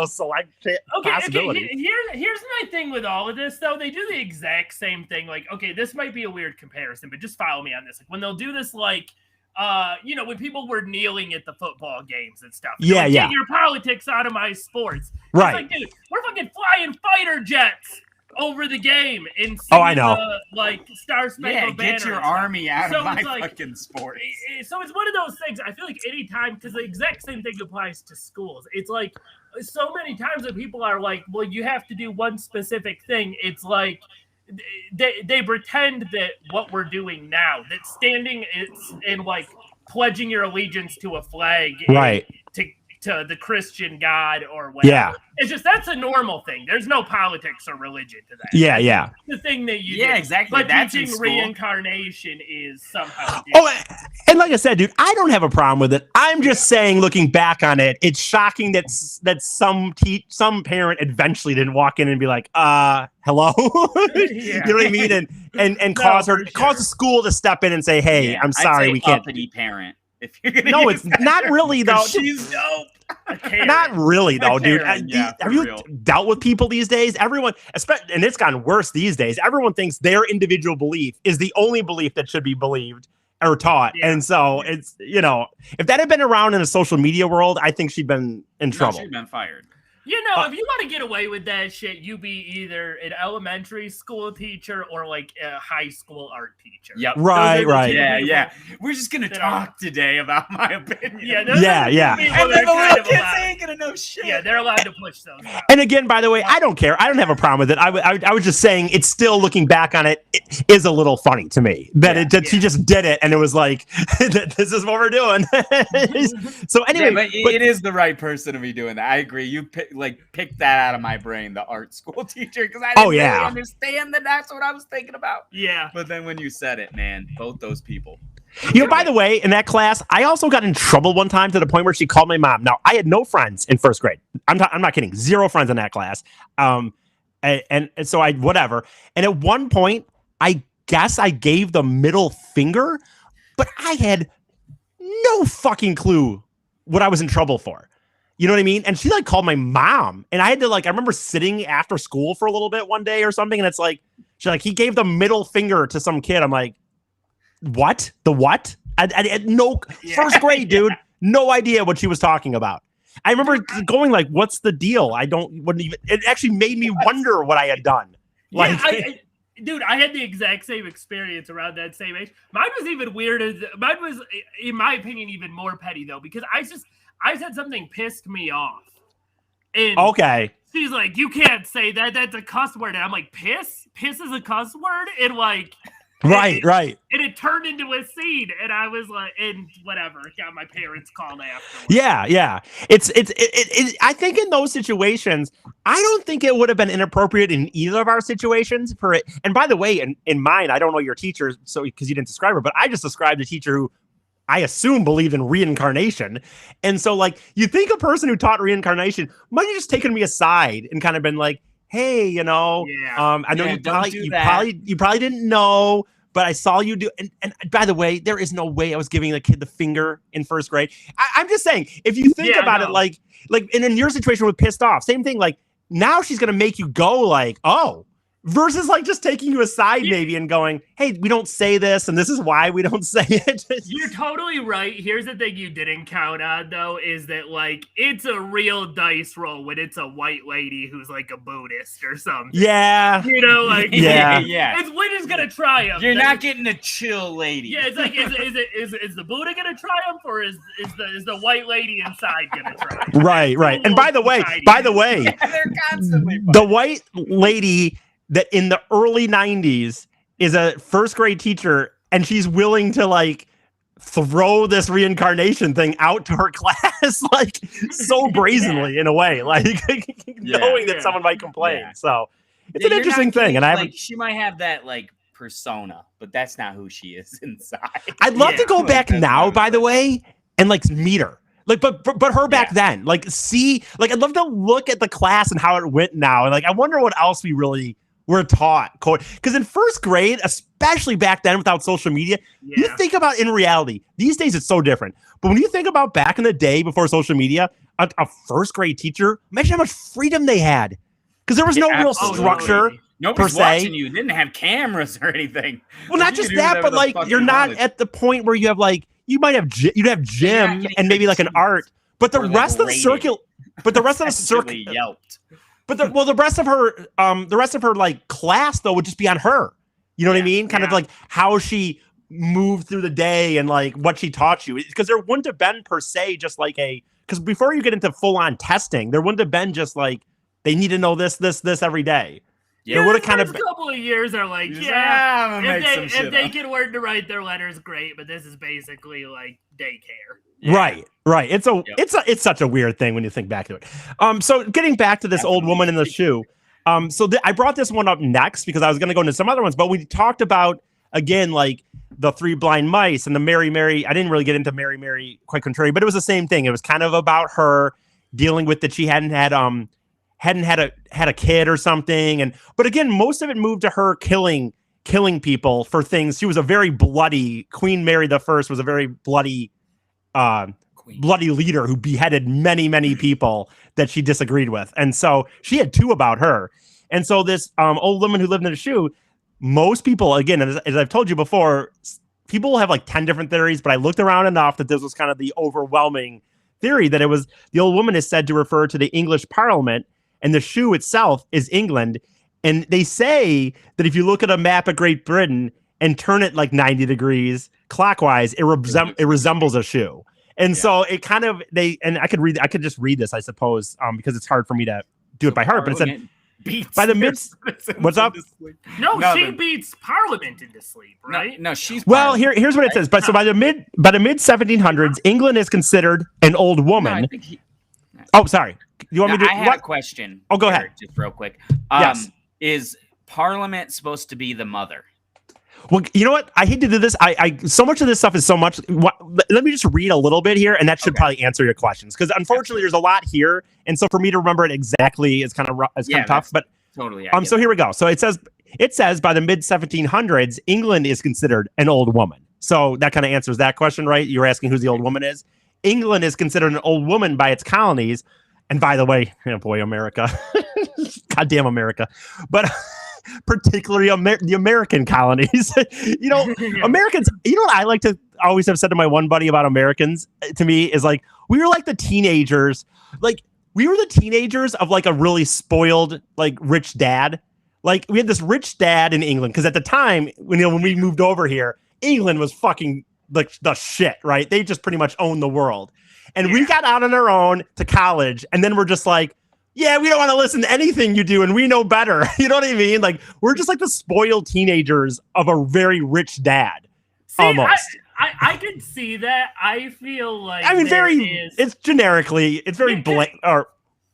select possibility. Here's my thing with all of this, though. They do the exact same thing. Like, okay, this might be a weird comparison, but just follow me on this. Like, when they'll do this, like, when people were kneeling at the football games and stuff. Yeah. Get your politics out of my sports. Right. It's like, dude, we're fucking flying fighter jets over the game and I know. Star Spangled Banner. Get your army out of my fucking sports. So it's one of those things. I feel like anytime, because the exact same thing applies to schools. It's like so many times that people are like, well, you have to do one specific thing. It's like they pretend that what we're doing now, that standing and like pledging your allegiance to a flag, right, to the Christian God or whatever. Yeah. It's just, that's a normal thing. There's no politics or religion to that. Yeah. The thing that you do. Exactly. But that's teaching reincarnation is somehow different. Oh, and like I said, dude, I don't have a problem with it. I'm just saying, looking back on it, it's shocking that some parent eventually didn't walk in and be like, hello? You know what I mean? And cause the school to step in and say, hey, I'm sorry, we can't. Uppity parent. No, it's not really though. She's dope. Not really, though, dude. Karen, yeah, Have for you real. dealt with people these days? Everyone, and it's gotten worse these days. Everyone thinks their individual belief is the only belief that should be believed or taught. Yeah. And so it's, if that had been around in a social media world, I think she'd been in trouble. She'd been fired. If you want to get away with that shit, you be either an elementary school teacher or like a high school art teacher. Yep. Right. Yeah. We're just gonna talk today about my opinion. Yeah. And then the little kids ain't gonna know shit. Yeah, they're allowed to push those. And again, by the way, I don't care. I don't have a problem with it. I was just saying, it's still, looking back on it, it is a little funny to me that she just did it, and it was like, this is what we're doing. So anyway, but it is the right person to be doing that. I agree. You pick that out of my brain, the art school teacher, because I didn't really understand that that's what I was thinking about. Yeah. But then when you said it, man, both those people. By the way, in that class, I also got in trouble one time to the point where she called my mom. Now, I had no friends in first grade. I'm not kidding. 0 friends in that class. And so whatever. And at one point, I guess I gave the middle finger, but I had no fucking clue what I was in trouble for. You know what I mean? And she called my mom, and I had to I remember sitting after school for a little bit one day or something. And it's she's he gave the middle finger to some kid. I'm like, what? The what? I had no first grade, dude. No idea what she was talking about. I remember going what's the deal? It actually made me wonder what I had done. Dude, I had the exact same experience around that same age. Mine was even weirder. Mine was, in my opinion, even more petty though, because I said something pissed me off. And she's like, you can't say that. That's a cuss word. And I'm like, piss? Piss is a cuss word? And Right. And it turned into a scene. And I was like, and whatever. Got my parents called afterwards. Yeah. It's I think in those situations, I don't think it would have been inappropriate in either of our situations for it. And by the way, in mine, I don't know your teacher, so because you didn't describe her, but I just described a teacher who I assume believed in reincarnation. And so you think a person who taught reincarnation might have just taken me aside and kind of been like, hey, I know you probably didn't know, but I saw you do. And by the way, there is no way I was giving the kid the finger in first grade. I'm just saying, if you think about it, in your situation with pissed off, same thing. Now she's going to make you go oh, versus just taking you aside maybe and going, hey, we don't say this, and this is why we don't say it. You're totally right. Here's the thing you didn't count on, though, is that it's a real dice roll when it's a white lady who's a Buddhist or something. Yeah. Yeah. It's Winter's gonna triumph. You're not getting a chill lady. Yeah, it's is the Buddha gonna triumph, or is the white lady inside gonna triumph? Right. And by the way, they're constantly the white lady that in the early 90s is a first grade teacher, and she's willing to throw this reincarnation thing out to her class so brazenly in a way, knowing that someone might complain. So it's an interesting thing. And she might have that persona, but that's not who she is inside. I'd love to go back now, by the way, and meet her. But her back then, I'd love to look at the class and how it went now. And I wonder what else we really were taught. Because in first grade, especially back then without social media, you think about in reality, these days it's so different. But when you think about back in the day before social media, a first grade teacher, imagine how much freedom they had. Because there was no real structure. Nobody's per se. watching you. Didn't have cameras or anything. Well, not just that, but you're not at the point where you have you'd have gym and maybe an art, but the rest of the circle, yelped. But the rest of her class though would just be on her. You know what I mean? Kind of how she moved through the day and what she taught you. Because there wouldn't have been per se just because before you get into full on testing, there wouldn't have been just they need to know this every day. Yeah, it would have kind of a couple of years are if they can learn to write their letters, great. But this is basically daycare. Yeah. Right. It's such a weird thing when you think back to it. So getting back to this old woman in the shoe. I brought this one up next because I was going to go into some other ones, but we talked about again the Three Blind Mice and the Mary. I didn't really get into Mary quite contrary, but it was the same thing. It was kind of about her dealing with that she hadn't had a kid or something, but again, most of it moved to her killing people for things. She was a very bloody Queen Mary the First was a very bloody bloody leader who beheaded many people that she disagreed with. And so she had two about her. And so this old woman who lived in a shoe, most people, again, as I've told you before, people have like 10 different theories, but I looked around enough that this was kind of the overwhelming theory that it was the old woman is said to refer to the English Parliament, and the shoe itself is England. And they say that if you look at a map of Great Britain and turn it like 90 degrees clockwise, it resembles a shoe. And so it kind of, I could just read this, I suppose, because it's hard for me to do it by heart, but it said, by the mid, what's up? No, she beats Parliament into sleep, right? No, she's here's what it says. But so by the mid 1700s, England is considered an old woman. Oh, sorry. You want me to? I had a question. Oh, go ahead. Just real quick. Yes. Is Parliament supposed to be the mother? Well, you know what? I hate to do this. I so much of this stuff is so much. Let me just read a little bit here, and that should probably answer your questions. Because unfortunately, there's a lot here, and so for me to remember it exactly is kind of tough. But totally. So here we go. So it says by the mid 1700s, England is considered an old woman. So that kind of answers that question, right? You were asking who the old woman is. England is considered an old woman by its colonies, and by the way, oh boy, America, goddamn America, but. Particularly the American colonies. Americans, you know what I like to always have said to my one buddy about Americans, to me, is like, we were like the teenagers. Like, we were the teenagers of like a really spoiled, like rich dad. Like, we had this rich dad in England. Because at the time, when we moved over here, England was fucking like the shit, right? They just pretty much owned the world. And we got out on our own to college. And then we're just like, yeah, we don't want to listen to anything you do, and we know better. You know what I mean? Like, we're just like the spoiled teenagers of a very rich dad. Almost. I can see that. I feel like it's generically, it's very blatant. Or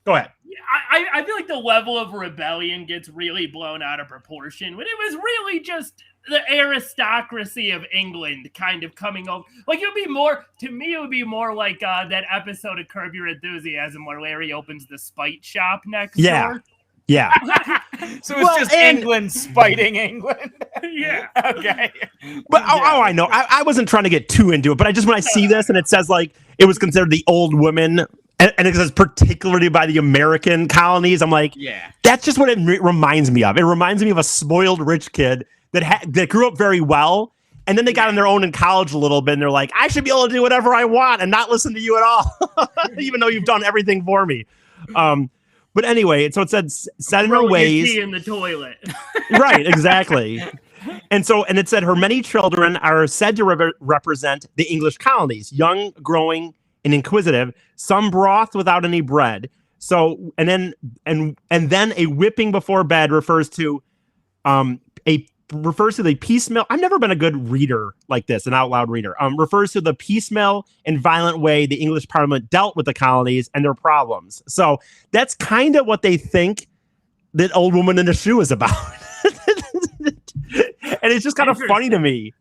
go ahead. I feel like the level of rebellion gets really blown out of proportion when it was really just the aristocracy of England kind of coming over. Like, it would be more, to me, it would be more like that episode of Curb Your Enthusiasm where Larry opens the spite shop next door. Yeah. So it's just England spiting England. Yeah. Okay. But I know. I wasn't trying to get too into it, but when I see this and it says like it was considered the old woman, and it says particularly by the American colonies, I'm like, that's just what it reminds me of. It reminds me of a spoiled rich kid that grew up very well, and then they got on their own in college a little bit, and they're like, I should be able to do whatever I want and not listen to you at all, even though you've done everything for me. But anyway, so it said, set in her ways. Pee in the toilet. Right, exactly. And it said her many children are said to represent the English colonies, young, growing, and inquisitive, some broth without any bread. So, and then a whipping before bed refers to the piecemeal. I've never been a good reader like this, an out loud reader. Refers to the piecemeal and violent way the English Parliament dealt with the colonies and their problems. So that's kind of what they think that old woman in a shoe is about. And it's just kind of funny to me.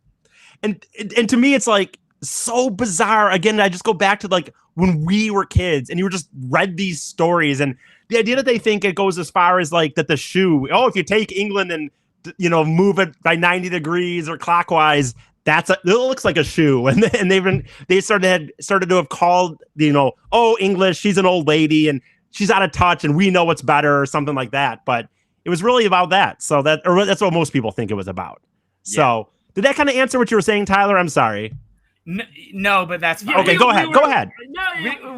And to me, it's like so bizarre. Again, I just go back to like when we were kids and you were just read these stories, and the idea that they think it goes as far as like that the shoe, if you take England and move it by 90 degrees or clockwise, it looks like a shoe. And they started to have called, English, she's an old lady and she's out of touch and we know what's better or something like that. But it was really about that. So that's what most people think it was about. Yeah. So did that kind of answer what you were saying, Tyler? I'm sorry. No, but that's fine. Okay, go ahead.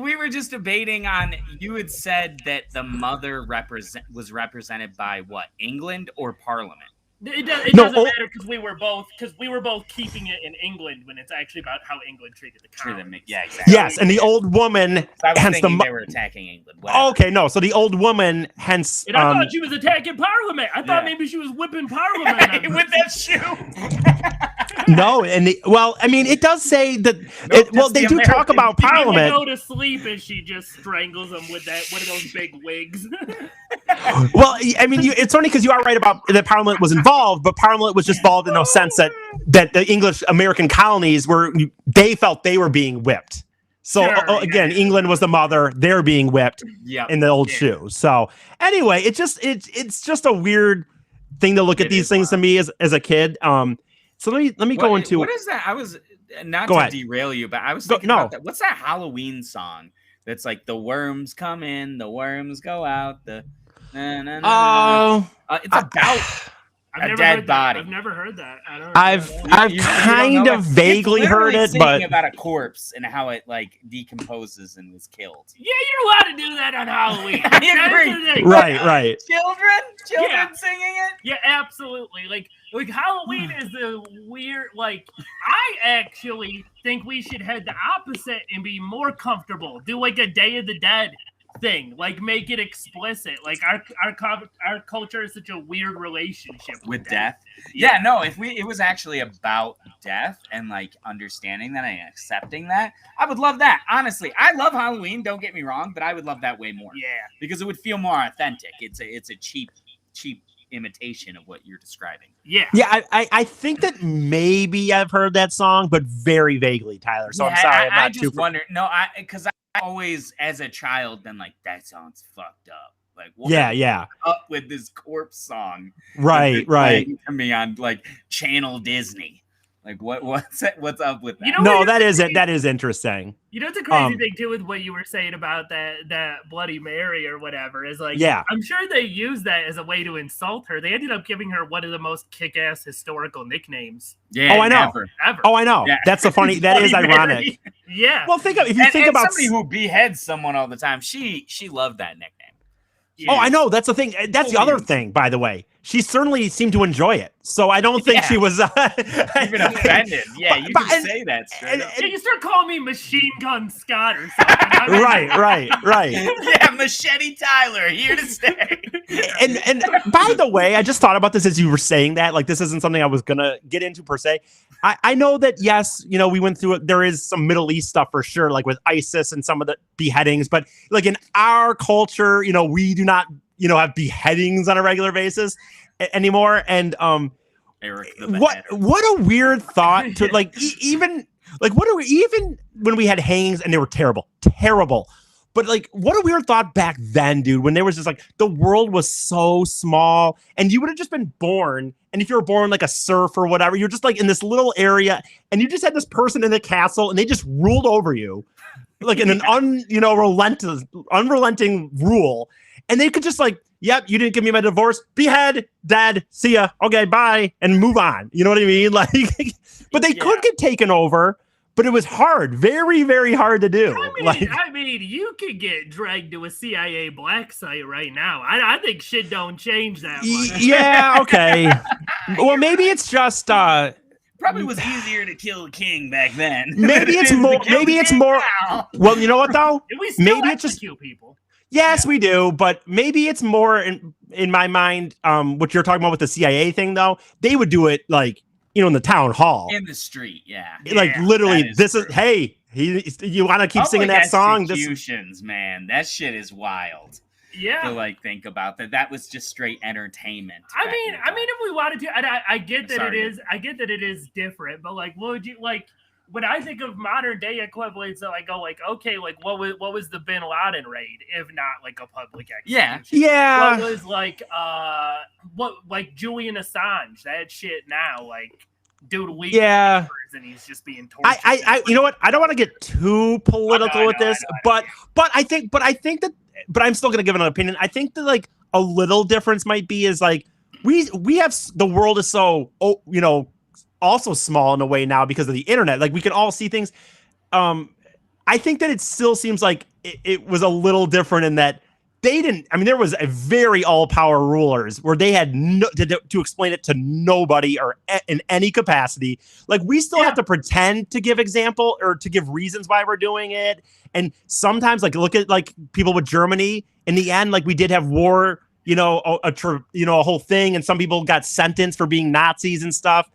We were just debating on, you had said that the mother was represented by what, England or Parliament? It doesn't matter because we were both keeping it in England when it's actually about how England treated the colonies. Yeah, exactly. Yes, and the old woman. Hence they were attacking England. Okay, no. So the old woman, hence. And I thought she was attacking Parliament. I thought maybe she was whipping Parliament with that shoe. No, it does say that. They do talk about Parliament. Go to sleep and she just strangles them with one of those big wigs. Well, it's funny because you are right about that Parliament was involved, but Parliament was just involved in the sense that the English American colonies they felt they were being whipped. So again, England was the mother; they're being whipped in the old shoe. So anyway, it's just a weird thing to look at these things to me as a kid. So let me go into what is that? I was not Go to ahead. derail you, but I was thinking about that. What's that Halloween song that's like the worms come in, the worms go out, the it's about a dead body. I've never heard that. I don't. I've kind of vaguely heard it, but about a corpse and how it like decomposes and was killed. Yeah, you're allowed to do that on Halloween. I agree. Right. Children singing it. Yeah, absolutely. Like Halloween is the weird. Like I actually think we should head the opposite and be more comfortable. Do like a Day of the Dead thing, like make it explicit. Like our culture is such a weird relationship with death. Yeah, no, if it was actually about death and like understanding that and accepting that, I would love that. Honestly, I love Halloween, don't get me wrong, but I would love that way more. Yeah, because it would feel more authentic. It's a cheap imitation of what you're describing. Yeah, I think that maybe I've heard that song, but very vaguely, Tyler. So I'm sorry. I just wonder. No, because I always, as a child, been like, that song's fucked up. Like, what yeah, up with this corpse song, right. To me on like Channel Disney. Like what's up with that? No, that is interesting. You know, it's a crazy thing too with what you were saying about that Bloody Mary or whatever is like, I'm sure they used that as a way to insult her. They ended up giving her one of the most kick-ass historical nicknames. Yeah. Oh, I know. Ever. Oh, I know. Yeah. That's the funny. That is ironic. Mary. Yeah. Well, if you think about somebody who beheads someone all the time, she loved that nickname. Yeah. Oh, I know. That's the thing. That's the other thing, by the way. She certainly seemed to enjoy it. So I don't think she was even offended. Yeah, you can say that straight up. You start calling me Machine Gun Scott or something. Right. Yeah, Machete Tyler, here to stay. And by the way, I just thought about this as you were saying that. Like, this isn't something I was going to get into per se. I know that, yes, you know, we went through it. There is some Middle East stuff for sure, like with ISIS and some of the beheadings. But like in our culture, you know, we do not, you know, have beheadings on a regular basis anymore. And Eric, what a weird thought to like even when we had hangings and they were terrible. But like, what a weird thought back then, dude, when there was just like the world was so small and you would have just been born. And if you were born like a serf or whatever, you're just like in this little area and you just had this person in the castle and they just ruled over you like in an unrelenting rule. And they could just like, yep, you didn't give me my divorce, behead, dead, see ya, okay, bye, and move on. You know what I mean? Like, but they could get taken over, but it was hard, very, very hard to do. I mean, you could get dragged to a CIA black site right now. I think shit don't change that much. Yeah, okay. Well, maybe it's just probably was easier to kill a king back then. Maybe it's more. Maybe it's more. Now. Well, you know what though? We still execute people. Yes, we do, but maybe it's more in my mind. What you're talking about with the CIA thing, though, they would do it like, you know, in the town hall, in the street, like literally. This true. Is hey, you want to keep singing that song? Executions, man, that shit is wild. Yeah, to like think about that. That was just straight entertainment. I mean, if we wanted to, I get that it is. I get that it is different, but like, what would you like? When I think of modern day equivalents, I go like, okay, like what was the Bin Laden raid if not like a public execution? Yeah. What was like Julian Assange? That shit now, like, dude, and he's just being tortured. You know what? I don't want to get too political with this, but I'm still gonna give an opinion. I think that like a little difference might be is like we have the world is so also small in a way now because of the internet. Like we can all see things. I think that it still seems like it was a little different in that they didn't. I mean, there was a very all-power rulers where they had to explain it to nobody or in any capacity. Like we still have to pretend to give example or to give reasons why we're doing it. And sometimes, like look at like people with Germany. In the end, like we did have war. A whole thing, and some people got sentenced for being Nazis and stuff.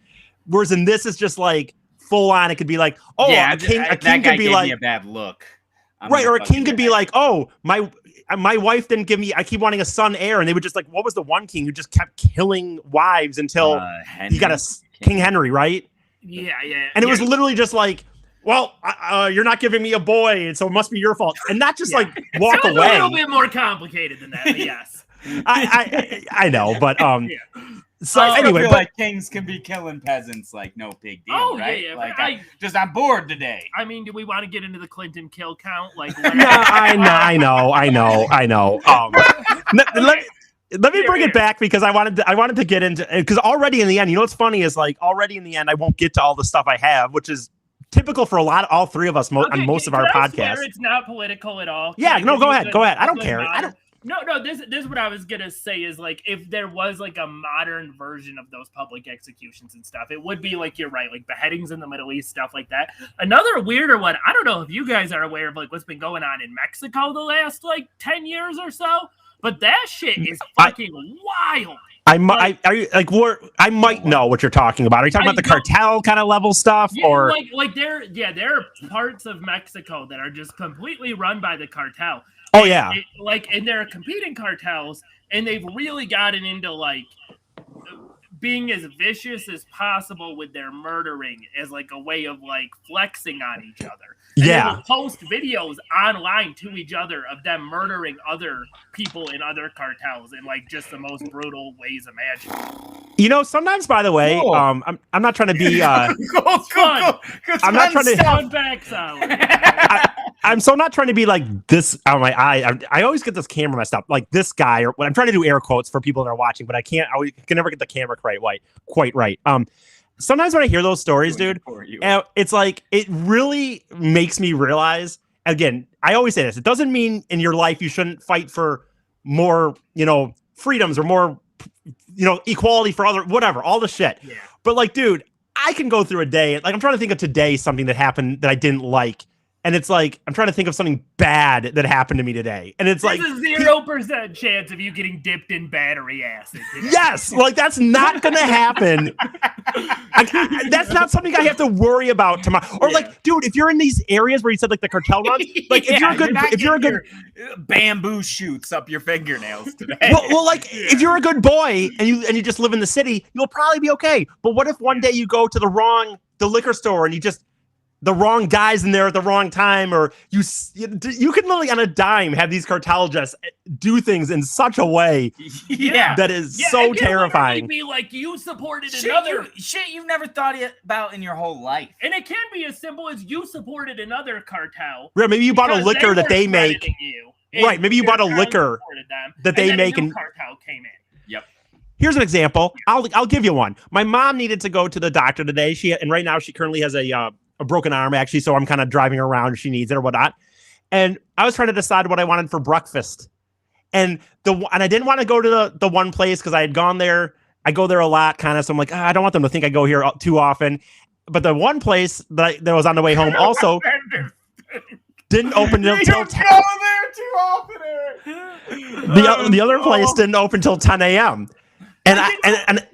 Whereas in this, it's just like full on. It could be like, a king could be like me a bad look, right? Or a king could be like, oh, my wife didn't give me. I keep wanting a son heir, and they would just like, what was the one king who just kept killing wives until he got King Henry, right? Yeah. And it was literally just like, well, you're not giving me a boy, so it must be your fault, and not just like walk away. A little bit more complicated than that, but yes. I know, but So I anyway, feel but like kings can be killing peasants like no big deal, Oh, right? yeah, like but I'm bored today. I mean, do we want to get into the Clinton kill count? Like, no, I know. Let me bring it back because I wanted to get into, because already in the end, you know what's funny is like already in the end I won't get to all the stuff I have, which is typical for all three of us on most of our podcasts. It's not political at all. Yeah, no, go ahead. I don't care. No, this is what I was gonna say is like if there was like a modern version of those public executions and stuff, it would be like you're right, like beheadings in the Middle East, stuff like that. Another weirder one, I don't know if you guys are aware of like what's been going on in Mexico the last like 10 years or so, but that shit is fucking wild. I might know what you're talking about. Are you talking about the cartel kind of level stuff, or like there are parts of Mexico that are just completely run by the cartel. Oh yeah, and they're competing cartels, and they've really gotten into like being as vicious as possible with their murdering as like a way of like flexing on each other. And they will post videos online to each other of them murdering other people in other cartels in like just the most brutal ways imaginable. You know, sometimes, by the way, I'm not trying to be. I'm not trying to. I'm so not trying to be like this out of my eye. I always get this camera messed up, like this guy. Or when I'm trying to do air quotes for people that are watching, but I can never get the camera quite right. Sometimes when I hear those stories, dude, it's like it really makes me realize. Again, I always say this: it doesn't mean in your life you shouldn't fight for more, freedoms or more, equality for whatever, all the shit. Yeah. But like, dude, I can go through a day. Like, I'm trying to think of today something that happened that I didn't like. And it's like, I'm trying to think of something bad that happened to me today. And it's like, there's a 0% chance of you getting dipped in battery acid today. Yes. Like, that's not going to happen. That's not something I have to worry about tomorrow. Or like, dude, if you're in these areas where you said like the cartel runs, like if you're a good bamboo shoots up your fingernails today. Well, like if you're a good boy and you just live in the city, you'll probably be okay. But what if one day you go to the liquor store and the wrong guys in there at the wrong time, or you can literally on a dime have these cartel just do things in such a way that is so terrifying. Be like you supported shit you've never thought about in your whole life, and it can be as simple as you supported another cartel. Yeah, maybe you bought a liquor that they make. Right, maybe you bought a liquor that they make, and cartel came in. Yep. Here's an example. I'll give you one. My mom needed to go to the doctor today. And right now she currently has a broken arm, actually, so I'm kind of driving her around if she needs it or whatnot. And I was trying to decide what I wanted for breakfast. And I didn't want to go to the one place because I had gone there. I go there a lot, kind of, so I'm like, I don't want them to think I go here too often. But the one place that was on the way home also didn't open until 10. Go there too often. The other place didn't open until 10 a.m. And I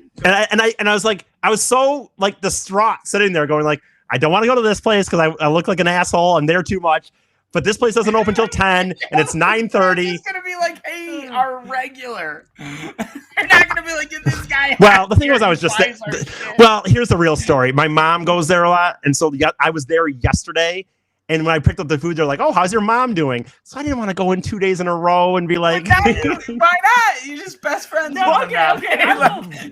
was like, I was so like distraught sitting there going like, I don't want to go to this place because I look like an asshole. I'm there too much. But this place doesn't open until 10 and it's 9:30. It's going to be like, hey, our regular. You're not going to be like, get this guy. Well, the thing was, I was just well, here's the real story. My mom goes there a lot. And so I was there yesterday. And when I picked up the food, they're like, oh, how's your mom doing? So I didn't want to go in 2 days in a row and be like, why not? You're just best friends. No, okay.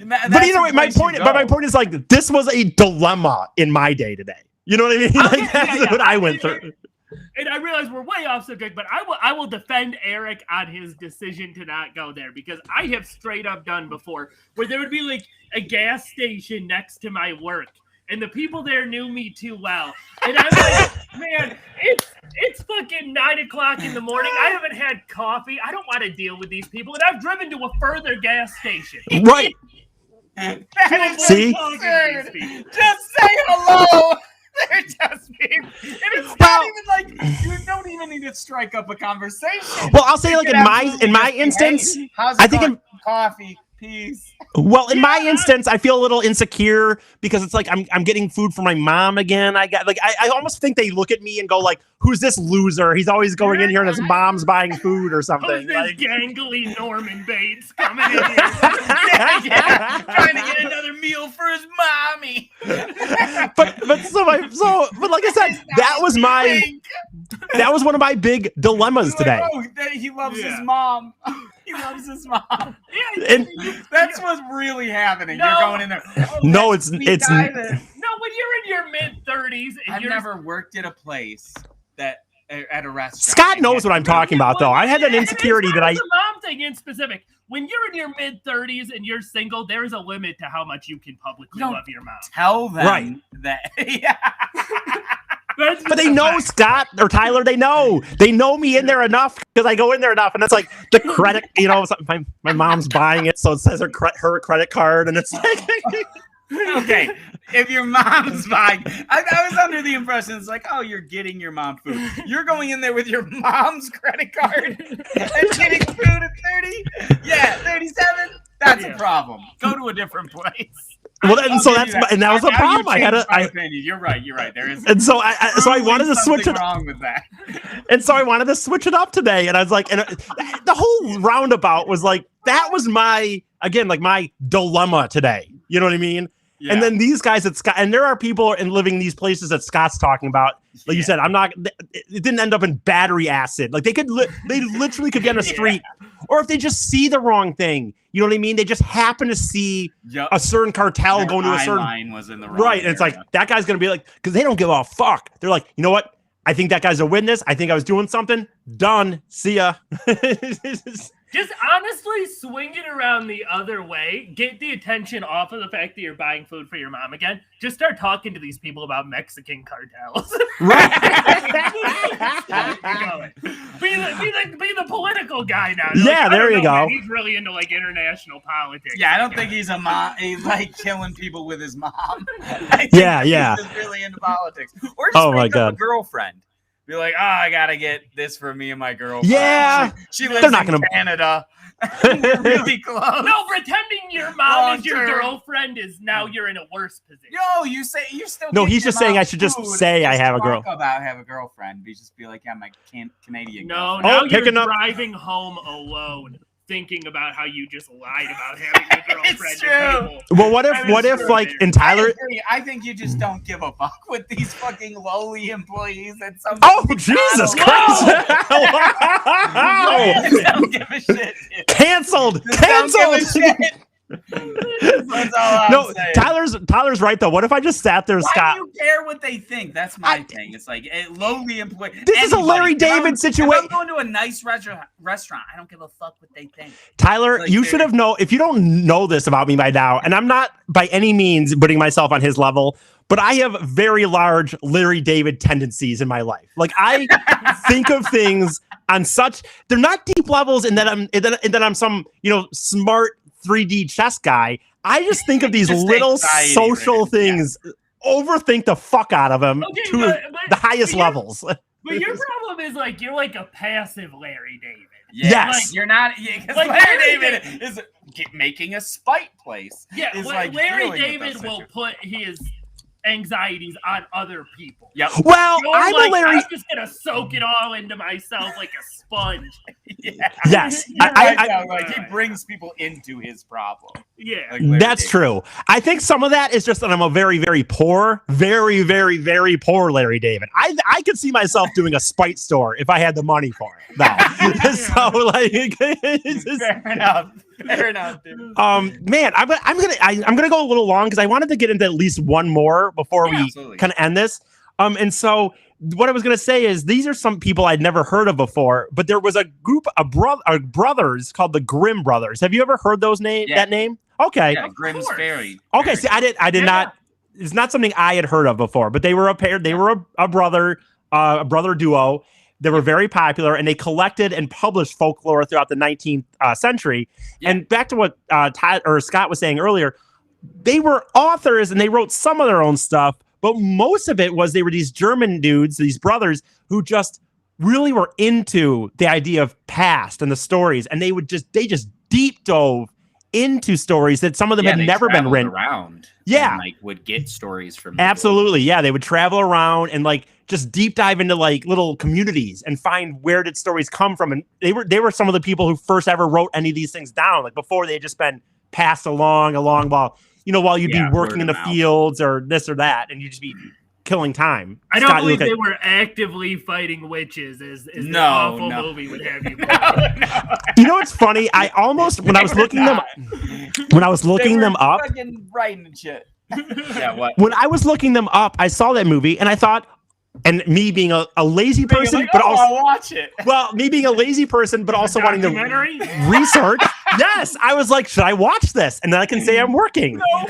But either way, my point is like, this was a dilemma in my day today. You know what I mean? Like, that's what I went through. And I realize we're way off subject, but I will defend Eric on his decision to not go there because I have straight up done before where there would be like a gas station next to my work. And the people there knew me too well. And I'm like, man, it's fucking 9 o'clock in the morning. I haven't had coffee. I don't want to deal with these people. And I've driven to a further gas station. Right. See? Just say hello. They're just people. And it's not even like you don't even need to strike up a conversation. Well, I'll say like in my instance, hey, how's it going? Coffee. Peace. Well, in my instance, I feel a little insecure because it's like I'm getting food for my mom again. I almost think they look at me and go like, "Who's this loser? He's always going in here and his mom's buying food or something." Who's this like, gangly Norman Bates coming in here? Trying to get another meal for his mommy. but like I said, that was one of my big dilemmas today. He loves his mom. He loves his mom. And That's what's really happening. No. You're going in there. Oh, no, that sweet guy that- No, when you're in your mid-30s and I've never worked at a place that at a restaurant. Scott knows what I'm talking about, though. I had that insecurity that I. The mom thing in specific. When you're in your mid-30s and you're single, there's a limit to how much you can publicly Don't love your mom. Tell them Right. that. Yeah. But they know, Scott or Tyler. They know me in there enough because I go in there enough, and it's like the credit. You know, my mom's buying it, so it says her credit card, and it's like. Okay, if your mom's buying, I was under the impression it's like, oh, you're getting your mom food. You're going in there with your mom's credit card and getting food at 30? Yeah, 37? That's a problem. Go to a different place. Well, and so that was the problem. I had opinion. You're right. There is. And so I wanted to switch it. Wrong with that. And so I wanted to switch it up today, and I was like, and the whole roundabout was like that was my dilemma today. You know what I mean? Yeah. And then these guys at Scott, and there are people living in these places that Scott's talking about. Like you said, it didn't end up in battery acid. Like they literally could be on the street, or if they just see the wrong thing, you know what I mean? They just happen to see a certain cartel going to a certain line was in the wrong right. And it's like, that guy's going to be like, because they don't give a fuck. They're like, you know what? I think that guy's a witness. I think I was doing something. Done. See ya. Just honestly swing it around the other way. Get the attention off of the fact that you're buying food for your mom again. Just start talking to these people about Mexican cartels. Right. Be the political guy now. Yeah, there you go. Man, he's really into like international politics. Yeah, I don't think he's a mom. He's like killing people with his mom. He's just really into politics. Or just my God. A girlfriend. Be like, oh, I gotta get this for me and my girlfriend. Yeah, she lives in Canada. Really close. No, pretending your mom is your girlfriend is now you're in a worse position. No, you say you're still. No, he's just saying I should just say I have a girl. About have a girlfriend. You just be like, yeah, my Canadian. No, girlfriend. now you're driving home alone, thinking about how you just lied about having a girlfriend. It's true. Well, what if like in Tyler? I think you just don't give a fuck with these fucking lowly employees at some. Oh, Jesus Christ! Wow. Don't give a shit. Dude. Canceled. That's all I'm saying. Tyler's right though. What if I just sat there, Scott? Why do you care what they think? That's my thing. It's like a lowly employee. This is a Larry David situation. If I'm going to a nice restaurant, I don't give a fuck what they think. Tyler, like, you should have known. If you don't know this about me by now, and I'm not by any means putting myself on his level, but I have very large Larry David tendencies in my life. Like I think of things on such they're not deep levels, and that I'm some smart 3D chess guy. I just think of these little social things, overthink the fuck out of them to the highest levels. But your problem is like you're like a passive Larry David. Yeah, yes, like you're not. Because like Larry David is making a spite place. Yeah, Larry David will put his anxieties on other people. Yep. Well, I'm just gonna soak it all into myself like a sponge. Yes. He brings people into his problem. Yeah. Like that's true. I think some of that is just that I'm a very, very poor, very, very, very poor Larry David. I could see myself doing a spite store if I had the money for it. No. So like Fair enough, dude. Man, I'm gonna go a little long because I wanted to get into at least one more before we kind of end this. And so what I was gonna say is these are some people I'd never heard of before, but there was a group of brothers called the Grimm Brothers. Have you ever heard that name? Okay. Yeah, Grimm's Fairy. Okay, see, I did not. It's not something I had heard of before, but they were a pair. They were a brother duo. They were very popular, and they collected and published folklore throughout the 19th century. Yeah. And back to what Scott was saying earlier, they were authors, and they wrote some of their own stuff, but most of it was they were these German dudes, these brothers, who just really were into the idea of past and the stories, and they just deep dove into stories that some of them had never been written around. Yeah, and, like would get stories from absolutely. Yeah, they would travel around and like just deep dive into like little communities and find where did stories come from. And they were some of the people who first ever wrote any of these things down. Like before, they had just been passed along while you'd be working in the fields or this or that, and you'd just be killing time. I don't Scott, believe look at- they were actively fighting witches as the No, awful no. movie would have you. You know what's funny? I almost when I was looking them up. Fucking writing and shit. Yeah, what? When I was looking them up, I saw that movie and I thought, and me being a lazy person, Like, but oh, also I'll watch it. well, me being a lazy person, but also wanting to Documentary? research. Yes, I was like, should I watch this? And then I can say I'm working. Watch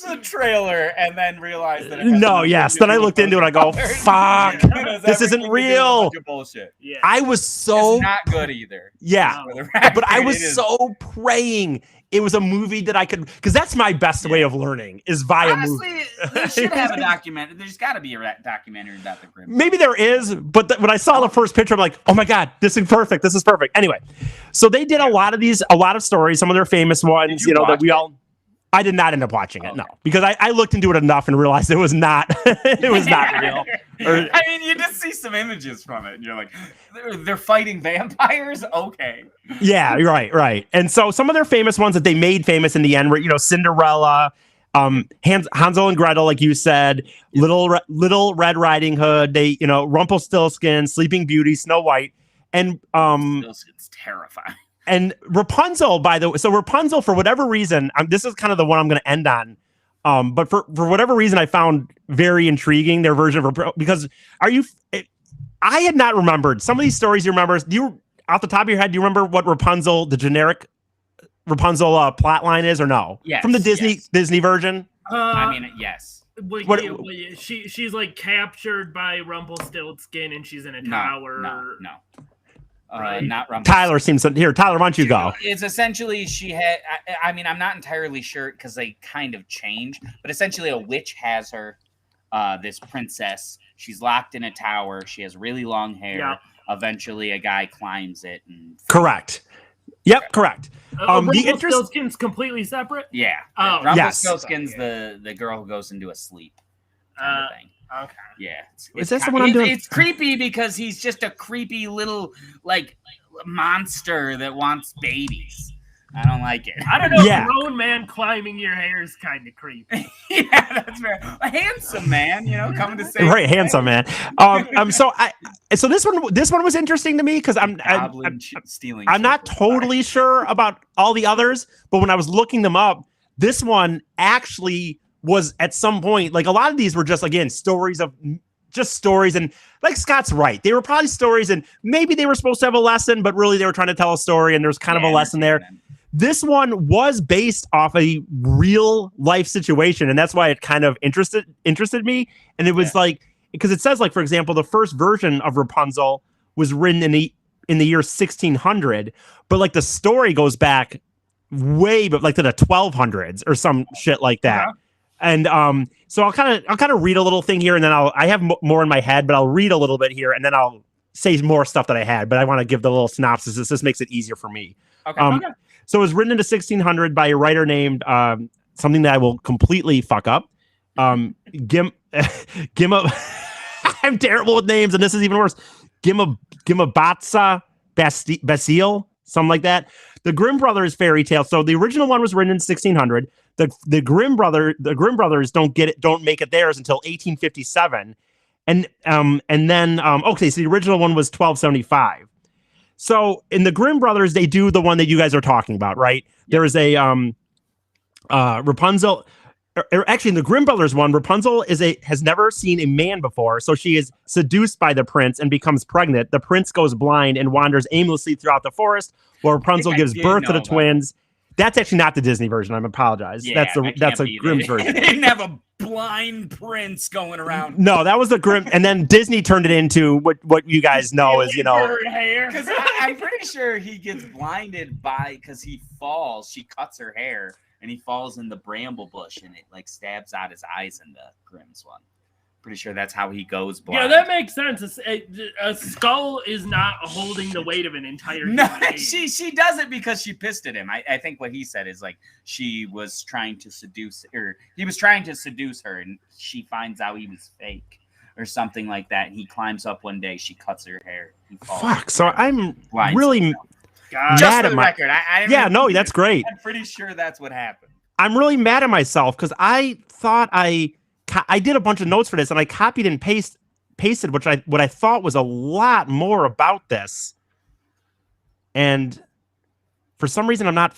the trailer and then realize that. It has No, nothing yes. to Then I do looked with into it. I go, colors. fuck, It has this isn't everything to do with a real. bunch of bullshit. Yeah. I was so It's not good either. yeah, For the record, but I it was is. so praying it was a movie that I could, because that's my best way of learning is via movie. Honestly, they should have a documentary. There's got to be a documentary about the Grimm. Maybe there is, but when I saw the first picture, I'm like, oh my God, this is perfect. This is perfect. Anyway, so they did a lot of stories, some of their famous ones, Did you that watch we it? all. I did not end up watching it, Okay. no, because I looked into it enough and realized it was not it was not real. Or- I mean, you just see some images from it, and you're like, they're fighting vampires. Okay. Yeah, right. And so some of their famous ones that they made famous in the end were, Cinderella, Hansel and Gretel, like you said, Little Red Riding Hood, they, Rumpelstiltskin, Sleeping Beauty, Snow White, and It's terrifying. And Rapunzel, by the way, so Rapunzel, for whatever reason, this is kind of the one I'm going to end on. But for whatever reason, I found very intriguing their version of Rapunzel, because I had not remembered some of these stories. You remember? Do you, off the top of your head, do you remember what Rapunzel, the generic Rapunzel plot line is, or no? Yes, From the yes. Disney version. I mean, yes. She's like captured by Rumpelstiltskin and she's in a tower. No. Right. Not Rumpelstiltskin. Tyler seems to, here. Tyler, why don't you go? It's essentially she had. I mean, I'm not entirely sure because they kind of change, but essentially a witch has her, this princess. She's locked in a tower. She has really long hair. Yeah. Eventually, a guy climbs it and. Correct. Yep, correct. Rumpelstiltskin's completely separate. Yeah. Oh, Rumpelstiltskin's yes. the girl who goes into a sleep. Kind of thing. Okay. Yeah. Is this the one I'm doing? It's creepy because he's just a creepy little monster that wants babies. I don't like it. I don't know. Yeah. A grown man climbing your hair is kind of creepy. Yeah, that's fair. A handsome man, coming to say Right, handsome man. So this one was interesting to me because I'm stealing. I'm not totally sure about all the others, but when I was looking them up, this one actually was at some point, like a lot of these were just, again, stories, and like Scott's right. They were probably stories and maybe they were supposed to have a lesson, but really they were trying to tell a story and there's kind of a lesson there. This one was based off a real life situation. And that's why it kind of interested me. And it was because it says, like, for example, the first version of Rapunzel was written in the year 1600, but like the story goes back way, but like to the 1200s or some shit like that. Yeah. And so I'll kind of read a little thing here, and then I have more in my head, but I'll read a little bit here, and then I'll say more stuff that I had. But I want to give the little synopsis. This makes it easier for me. Okay. So it was written into 1600 by a writer named something that I will completely fuck up. Gimma. I'm terrible with names, and this is even worse. Gimabatsa Basile, something like that. The Grimm Brothers fairy tale. So the original one was written in 1600. The Grimm Brothers don't make it theirs until 1857, and then okay, so the original one was 1275. So in the Grimm Brothers, they do the one that you guys are talking about, right? Yep. There is a Rapunzel. Actually, in the Grimm Brothers one, Rapunzel has never seen a man before, so she is seduced by the prince and becomes pregnant. The prince goes blind and wanders aimlessly throughout the forest, while Rapunzel gives birth to the twins. That's actually not the Disney version. I apologize. Yeah, that's a Grimm's version. They didn't have a blind prince going around. No, that was the Grimm, and then Disney turned it into what you guys know is hair. Because I'm pretty sure he gets blinded because he falls. She cuts her hair, and he falls in the bramble bush, and it stabs out his eyes in the Grimm's one. Pretty sure that's how he goes blind. Yeah, that makes sense. A skull is not holding the weight of an entire human being. she does it because she pissed at him. I think what he said is she was trying to seduce, or he was trying to seduce her, and she finds out he was fake or something like that. And he climbs up one day, she cuts her hair. He falls. Fuck. So I'm blind really just mad for the record. That's great. I'm pretty sure that's what happened. I'm really mad at myself because I thought I I did a bunch of notes for this, and I copied and pasted, what I thought was a lot more about this. And for some reason, I'm not.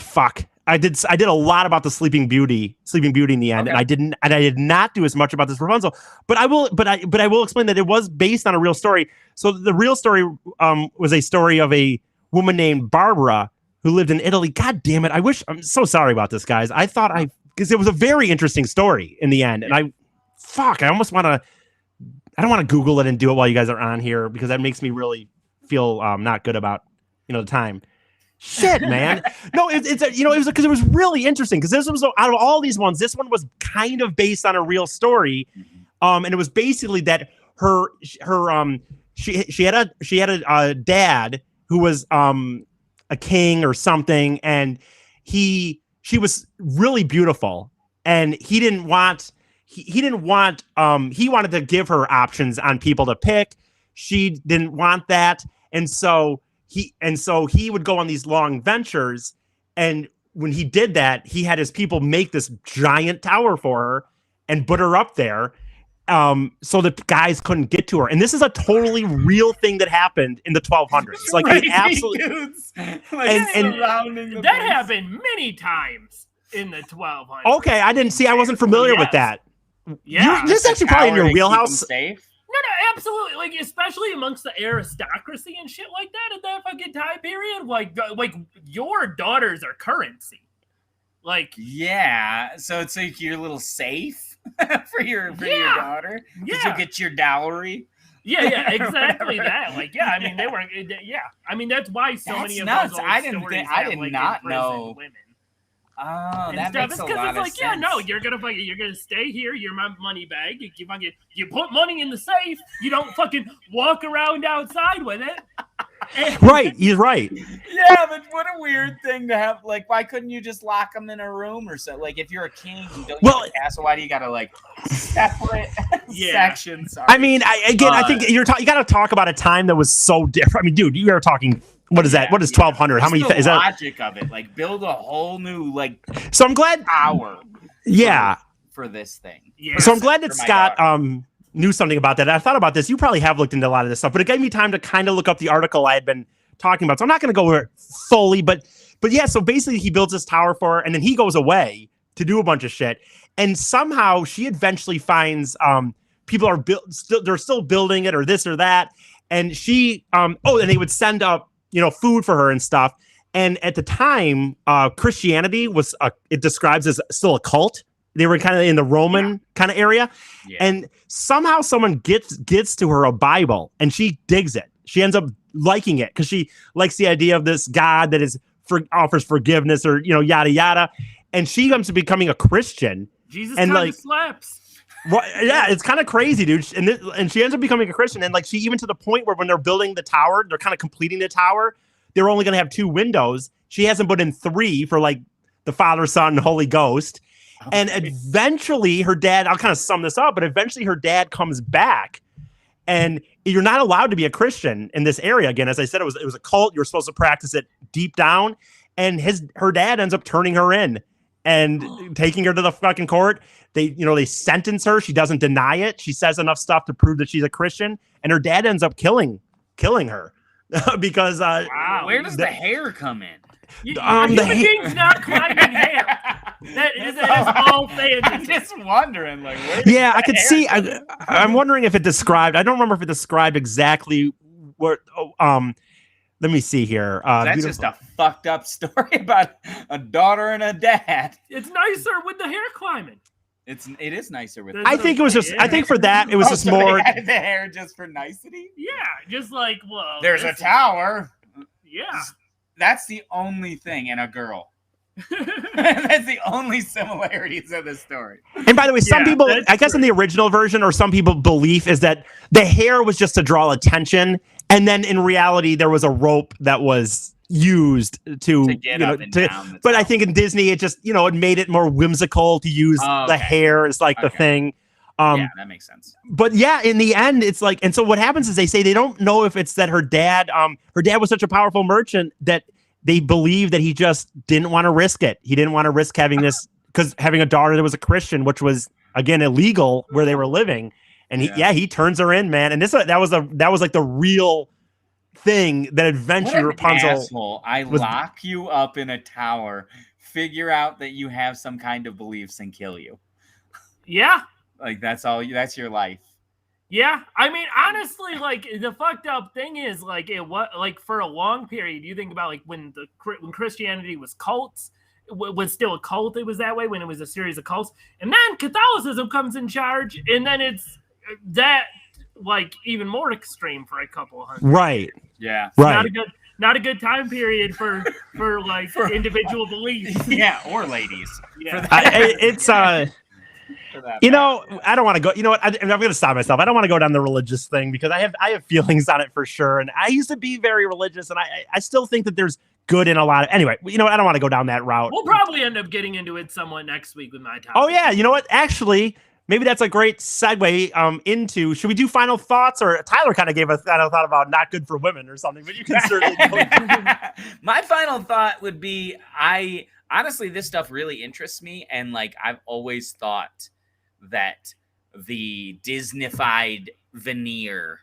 Fuck. I did a lot about the Sleeping Beauty in the end, and I did not do as much about this Rapunzel. But I will explain that it was based on a real story. So the real story was a story of a woman named Barbara who lived in Italy. God damn it! I'm so sorry about this, guys. Because it was a very interesting story in the end, and I almost want to. I don't want to Google it and do it while you guys are on here because that makes me really feel not good about the time. Shit, man. No, it was because it was really interesting because this was out of all these ones, this one was kind of based on a real story, and it was basically that she had a dad who was a king or something, and she was really beautiful, and he wanted to give her options on people to pick. She didn't want that, and so he would go on these long ventures, and when he did that, he had his people make this giant tower for her and put her up there, so the guys couldn't get to her. And this is a totally real thing that happened in the 1200s. Like it absolutely, that happened many times in the 1200s. Okay, I wasn't familiar with that. Yeah, this is actually probably in your wheelhouse. No, absolutely. Like, especially amongst the aristocracy and shit like that in that fucking time period. Like your daughters are currency. Like, yeah. So it's like your little safe for your daughter. Yeah. You'll get your dowry. Yeah, exactly that. Like, yeah, I mean, they were. Yeah, I mean, that's why many of those old I did not know. Women. Oh, that makes a lot of sense. Yeah, no, you're gonna stay here. You're my money bag. You put money in the safe. You don't fucking walk around outside with it. Right, he's right. Yeah, but what a weird thing to have. Like, why couldn't you just lock them in a room or so? Like, if you're a king, you don't have a castle. Why do you gotta separate sections? Sorry. I mean, I think you got to talk about a time that was so different. I mean, dude, you are talking. What is that? What is 1200? How many? Is that logic of it? Like, build a whole new So I'm glad. Tower. Yeah. For this thing. Yeah. So I'm glad that Scott knew something about that. I thought about this. You probably have looked into a lot of this stuff, but it gave me time to kind of look up the article I had been talking about. So I'm not going to go over it fully, but yeah. So basically, he builds this tower for her, and then he goes away to do a bunch of shit, and somehow she eventually finds people are they're still building it or this or that, and she and they would send up food for her and stuff. And at the time, Christianity was it describes as still a cult. They were kind of in the Roman kind of area. Yeah. And somehow someone gets to her a Bible and she digs it. She ends up liking it because she likes the idea of this God that offers forgiveness or, yada, yada. And she comes to becoming a Christian. Jesus kind of slaps. Right, yeah, it's kind of crazy, dude. And she ends up becoming a Christian. And she even to the point where when they're building the tower, they're kind of completing the tower. They're only going to have 2 windows. She hasn't put in 3 for the Father, Son, and Holy Ghost. Okay. And eventually her dad, I'll kind of sum this up, but eventually her dad comes back and you're not allowed to be a Christian in this area. Again, as I said, it was a cult. You were supposed to practice it deep down. And her dad ends up turning her in and taking her to the fucking court. They sentence her. She doesn't deny it. She says enough stuff to prove that she's a Christian, and her dad ends up killing her because where does the hair come in? Human beings not climbing hair. That is all fantasy. I'm just wondering, where yeah, I could see. I'm wondering if it described. I don't remember if it described exactly what. Let me see here. That's just a fucked up story about a daughter and a dad. It's nicer with the hair climbing. It is nicer with. I think it was just. I think for that it was just more. They added the hair just for nicety. Yeah, just there's a tower. Yeah, that's the only thing in a girl. That's the only similarities of the story. And by the way, some people, I guess in the original version, or some people belief is that the hair was just to draw attention, and then in reality there was a rope that was used to get up and down. But I think in Disney it just it made it more whimsical to use the hair as the thing. Yeah, that makes sense. But yeah, in the end, it's and so what happens is they say they don't know if it's that her dad was such a powerful merchant that they believe that he just didn't want to risk it. He didn't want to risk having this because having a daughter that was a Christian, which was again illegal where they were living, and he turns her in, man. And that was like the real thing that eventually Rapunzel. Asshole. I lock you up in a tower, figure out that you have some kind of beliefs, and kill you. Yeah. Like that's your life. Yeah, I mean, honestly, like the fucked up thing is, like for a long period, you think about like when Christianity was cults, was still a cult. It was that way when it was a series of cults, and then Catholicism comes in charge, and then it's that like even more extreme for a couple of hundred. Right. Yeah. Right. Not a good time period for individual beliefs. Yeah, or ladies. Yeah. You know, I don't want to go. You know what? I'm going to stop myself. I don't want to go down the religious thing because I have feelings on it for sure. And I used to be very religious, and I still think that there's good in a lot of. Anyway, you know what? I don't want to go down that route. We'll probably end up getting into it somewhat next week with my topic. Oh yeah, you know what? Actually, maybe that's a great segue into. Should we do final thoughts? Or Tyler kind of gave a final thought about not good for women or something, but you can certainly. My final thought would be, honestly, this stuff really interests me, and like I've always thought that the Disneyfied veneer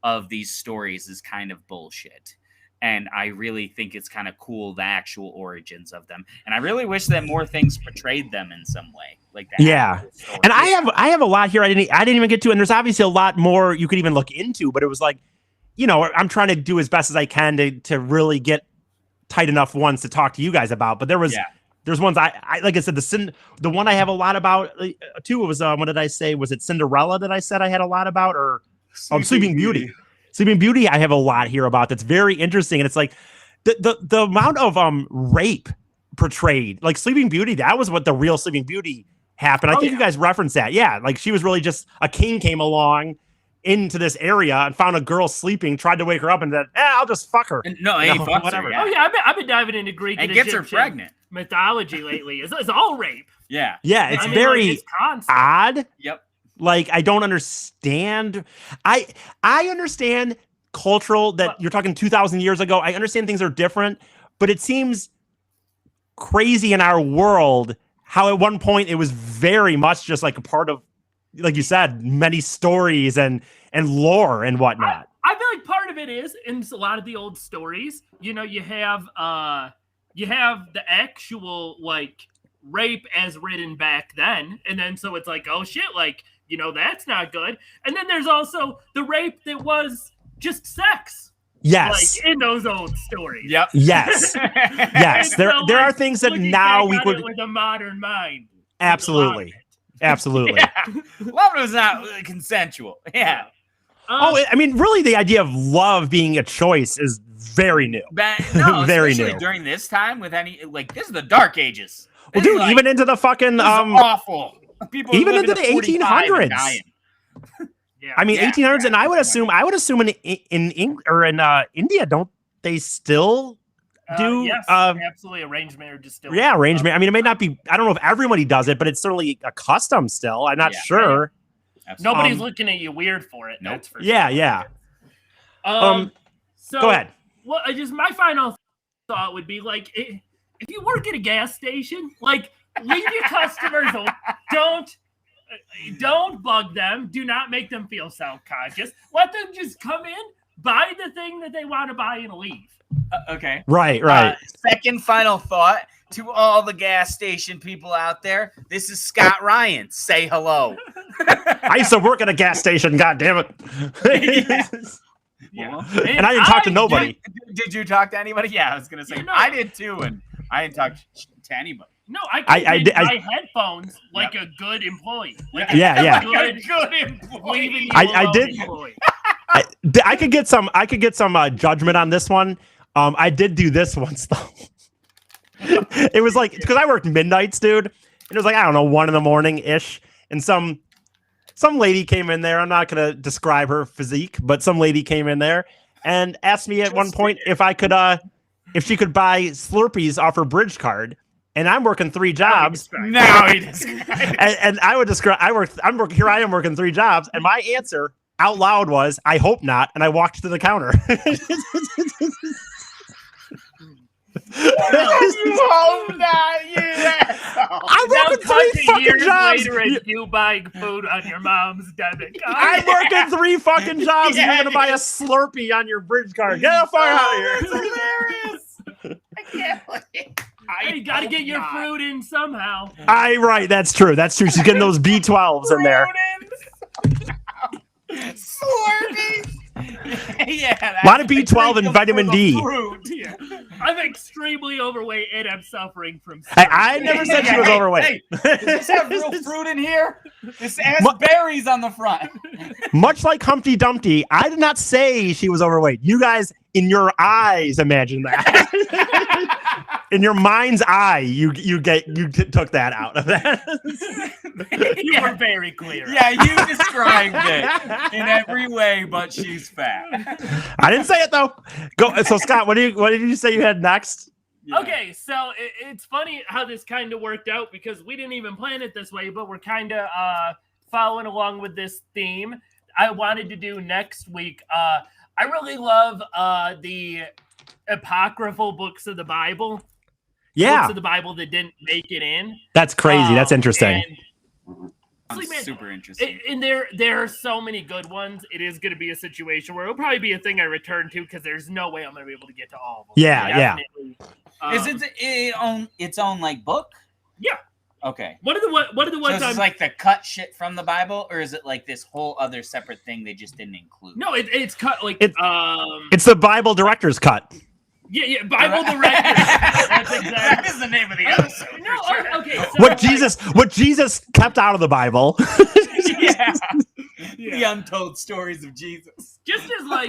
of these stories is kind of bullshit. And I really think it's kind of cool, the actual origins of them. And I really wish that more things portrayed them in some way. Like that. Yeah. And I have a lot here I didn't even get to, and there's obviously a lot more you could even look into, but it was like, you know, I'm trying to do as best as I can to really get tight enough ones to talk to you guys about. But there's ones I like I said, the one I have a lot about too was what did I say? Was it Cinderella that I said I had a lot about, or Sleeping Beauty? Sleeping Beauty, I have a lot here about that's very interesting. And it's like the amount of rape portrayed, like Sleeping Beauty, that was what the real Sleeping Beauty happened. I think you guys referenced that. Yeah. Like she was really just a king came along into this area and found a girl sleeping, tried to wake her up and said, I'll just fuck her. No, he fucks whatever. Her, yeah. Oh yeah, I've been diving into Greek and gets her pregnant mythology lately. It's all rape. Yeah. Yeah, it's very odd. Yep. Like I don't understand. I understand cultural that you're talking 2,000 years ago. I understand things are different, but it seems crazy in our world how at one point it was very much just like a part of, like you said, many stories and lore and whatnot. I feel like part of it is in a lot of the old stories, you know, you have the actual like rape as written back then, and then so it's like, oh shit, like, you know, that's not good. And then there's also the rape that was just sex. Yes. Like in those old stories. Yep. Yes. Yes. There are things that now we could with a modern mind. Absolutely. Absolutely. Yeah. Love was not consensual. Yeah. I mean, really, the idea of love being a choice is very new. No, very new. During this time, with this is the Dark Ages. Well, dude, even into the fucking awful. People even into the 1800s. Yeah. I mean, 1800s, and I would assume in India, don't they still do? Yes, absolutely. Arranged marriage is still. Yeah, arranged marriage. I mean, it may not be. I don't know if everybody does it, but it's certainly a custom still. I'm not sure. Absolutely. Nobody's looking at you weird for it. Nope. That's for yeah, sure. yeah. So go ahead. Well, my final thought would be like, if you work at a gas station, like leave your customers alone. Don't bug them. Do not make them feel self-conscious. Let them just come in, buy the thing that they want to buy, and leave. Okay. Right. Second final thought to all the gas station people out there. This is Scott Ryan. Say hello. I used to work at a gas station. God damn it. Yeah. And I didn't talk to nobody. Did you talk to anybody? Yeah, I was gonna say I did too, and I didn't talk to anybody. No, I did my headphones like a good employee. Like yeah. Good employee. I did. I could get some judgment on this one. I did do this once though. It was like because I worked midnights, dude. And it was like I don't know 1 a.m. ish, and some lady came in there. I'm not gonna describe her physique, but some lady came in there and asked me at one point if she could buy Slurpees off her bridge card. And I'm working 3 jobs. Now he described. And I would describe. Here I am working 3 jobs, and my answer out loud was, "I hope not." And I walked to the counter. hope not, you asshole. I'm Now working cut 3 to fucking years jobs. later and you buying food on your mom's debit card. I'm working 3 fucking jobs. Yeah, You're gonna buy a Slurpee on your bridge card. Get the fuck out of here. That's hilarious. I can't believe. Hey, you gotta get your fruit in somehow. Right, that's true. That's true. She's getting those B12s in there. Slurpees. Yeah, A lot of B12 and vitamin D. Yeah. I'm extremely overweight and I'm suffering from. I never said she was overweight. Hey, does this have real fruit in here? This has berries on the front. Much like Humpty Dumpty, I did not say she was overweight. You guys, in your eyes, imagine that. In your mind's eye, you took that out of that. You were very clear. Yeah, you described it in every way, but she's fat. I didn't say it though. Go. So Scott, what did you say you had next? Yeah. Okay, so it's funny how this kind of worked out because we didn't even plan it this way, but we're kind of following along with this theme. I wanted to do next week. I really love the apocryphal books of the Bible. Yeah, Books of the Bible that didn't make it in. that's crazy. That's interesting. Super interesting. And there are so many good ones. It is going to be a situation where it'll probably be a thing I return to because there's no way I'm going to be able to get to all of them. Yeah. Is it its own like book? Yeah. Okay. What are the ones? So is it like the cut shit from the Bible, or is it like this whole other separate thing they just didn't include? No, it's cut like It's the Bible director's cut. Yeah, Bible directors. That's exactly. That is the name of the episode. No, for sure. okay. So What Jesus kept out of the Bible. Yeah. Yeah. The untold stories of Jesus. Just as one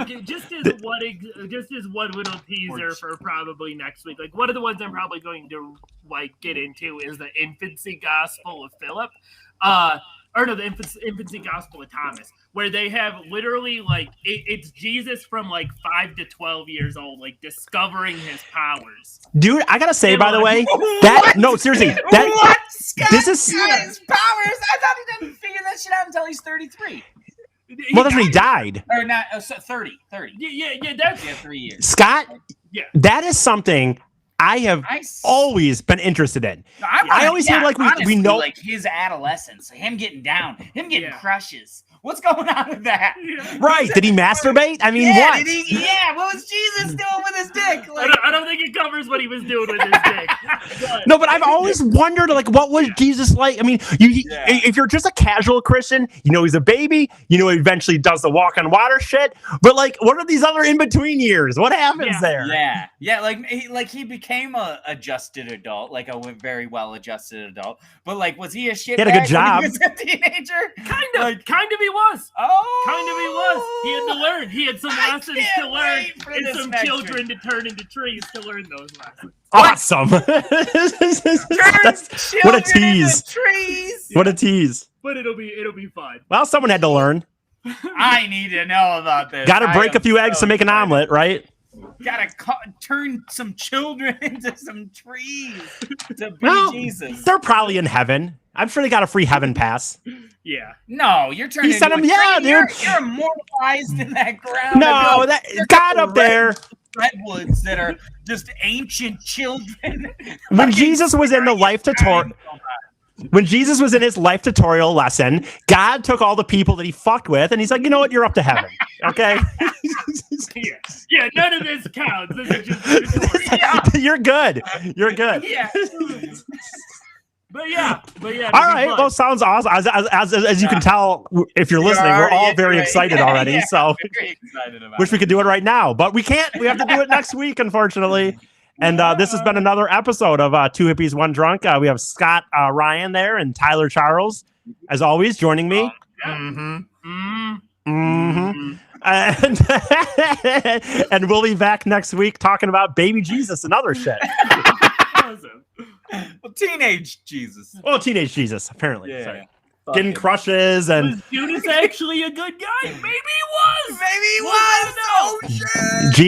little teaser for probably next week. Like one of the ones I'm probably going to like get into is the Infancy Gospel of Philip. The Infancy Gospel of Thomas, where they have literally like it's Jesus from like 5 to 12 years old, like discovering his powers. Dude, I gotta say, by the way, seriously, What? Scott this is his powers. I thought he didn't figure that shit out until he's 33. well, that's when he died. Or not? 30. Yeah. That's 3 years. Scott, yeah. that is something I have always been interested in. I always feel like we know like his adolescence, him getting down, him getting crushes. What's going on with that? Right? Did he masturbate? I mean, what? What was Jesus doing with his dick? Like, I don't think it covers what he was doing with his dick. No, but I've always wondered, like, what was Jesus like? I mean, if you're just a casual Christian, you know he's a baby. You know he eventually does the walk on water shit. But like, what are these other in between years? What happens there? Yeah. Like he became a adjusted adult, like a very well adjusted adult. But like, was he a shit? He had a good job. When he was a teenager. Kind of he was. Oh, kind of he was. He had to learn. He had some lessons to learn, and some children to turn into trees to learn those lessons. Awesome. What a tease. Trees. What a tease. But it'll be fun. Well, someone had to learn. I need to know about this. Got to break a few eggs to make an omelet, right? Gotta turn some children into some trees to be Jesus. They're probably in heaven. I'm sure they got a free heaven pass. Yeah. No, you're turning. He sent them. Yeah, dude. You're immortalized in that ground. No, that God up there. Redwoods that are just ancient children. When Jesus was in the life tutorial. When Jesus was in his life tutorial lesson, God took all the people that he fucked with, and he's like, you know what? You're up to heaven. Okay? Yeah, none of this counts. This is just You're good. You're good. Yeah. But yeah. All right. Well, sounds awesome. As you can tell, if you're listening, we're all very excited already. So, very excited about wish we could do it right now, but we can't. We have to do it next week, unfortunately. And this has been another episode of Two Hippies, One Drunk. We have Scott Ryan there and Tyler Charles, as always, joining me. And we'll be back next week talking about baby Jesus and other shit. awesome. Well, teenage Jesus. Well, teenage Jesus, apparently. Yeah. Sorry. Getting crushes and Was Judas actually a good guy? Maybe he was. Maybe he was. Oh shit. Jesus.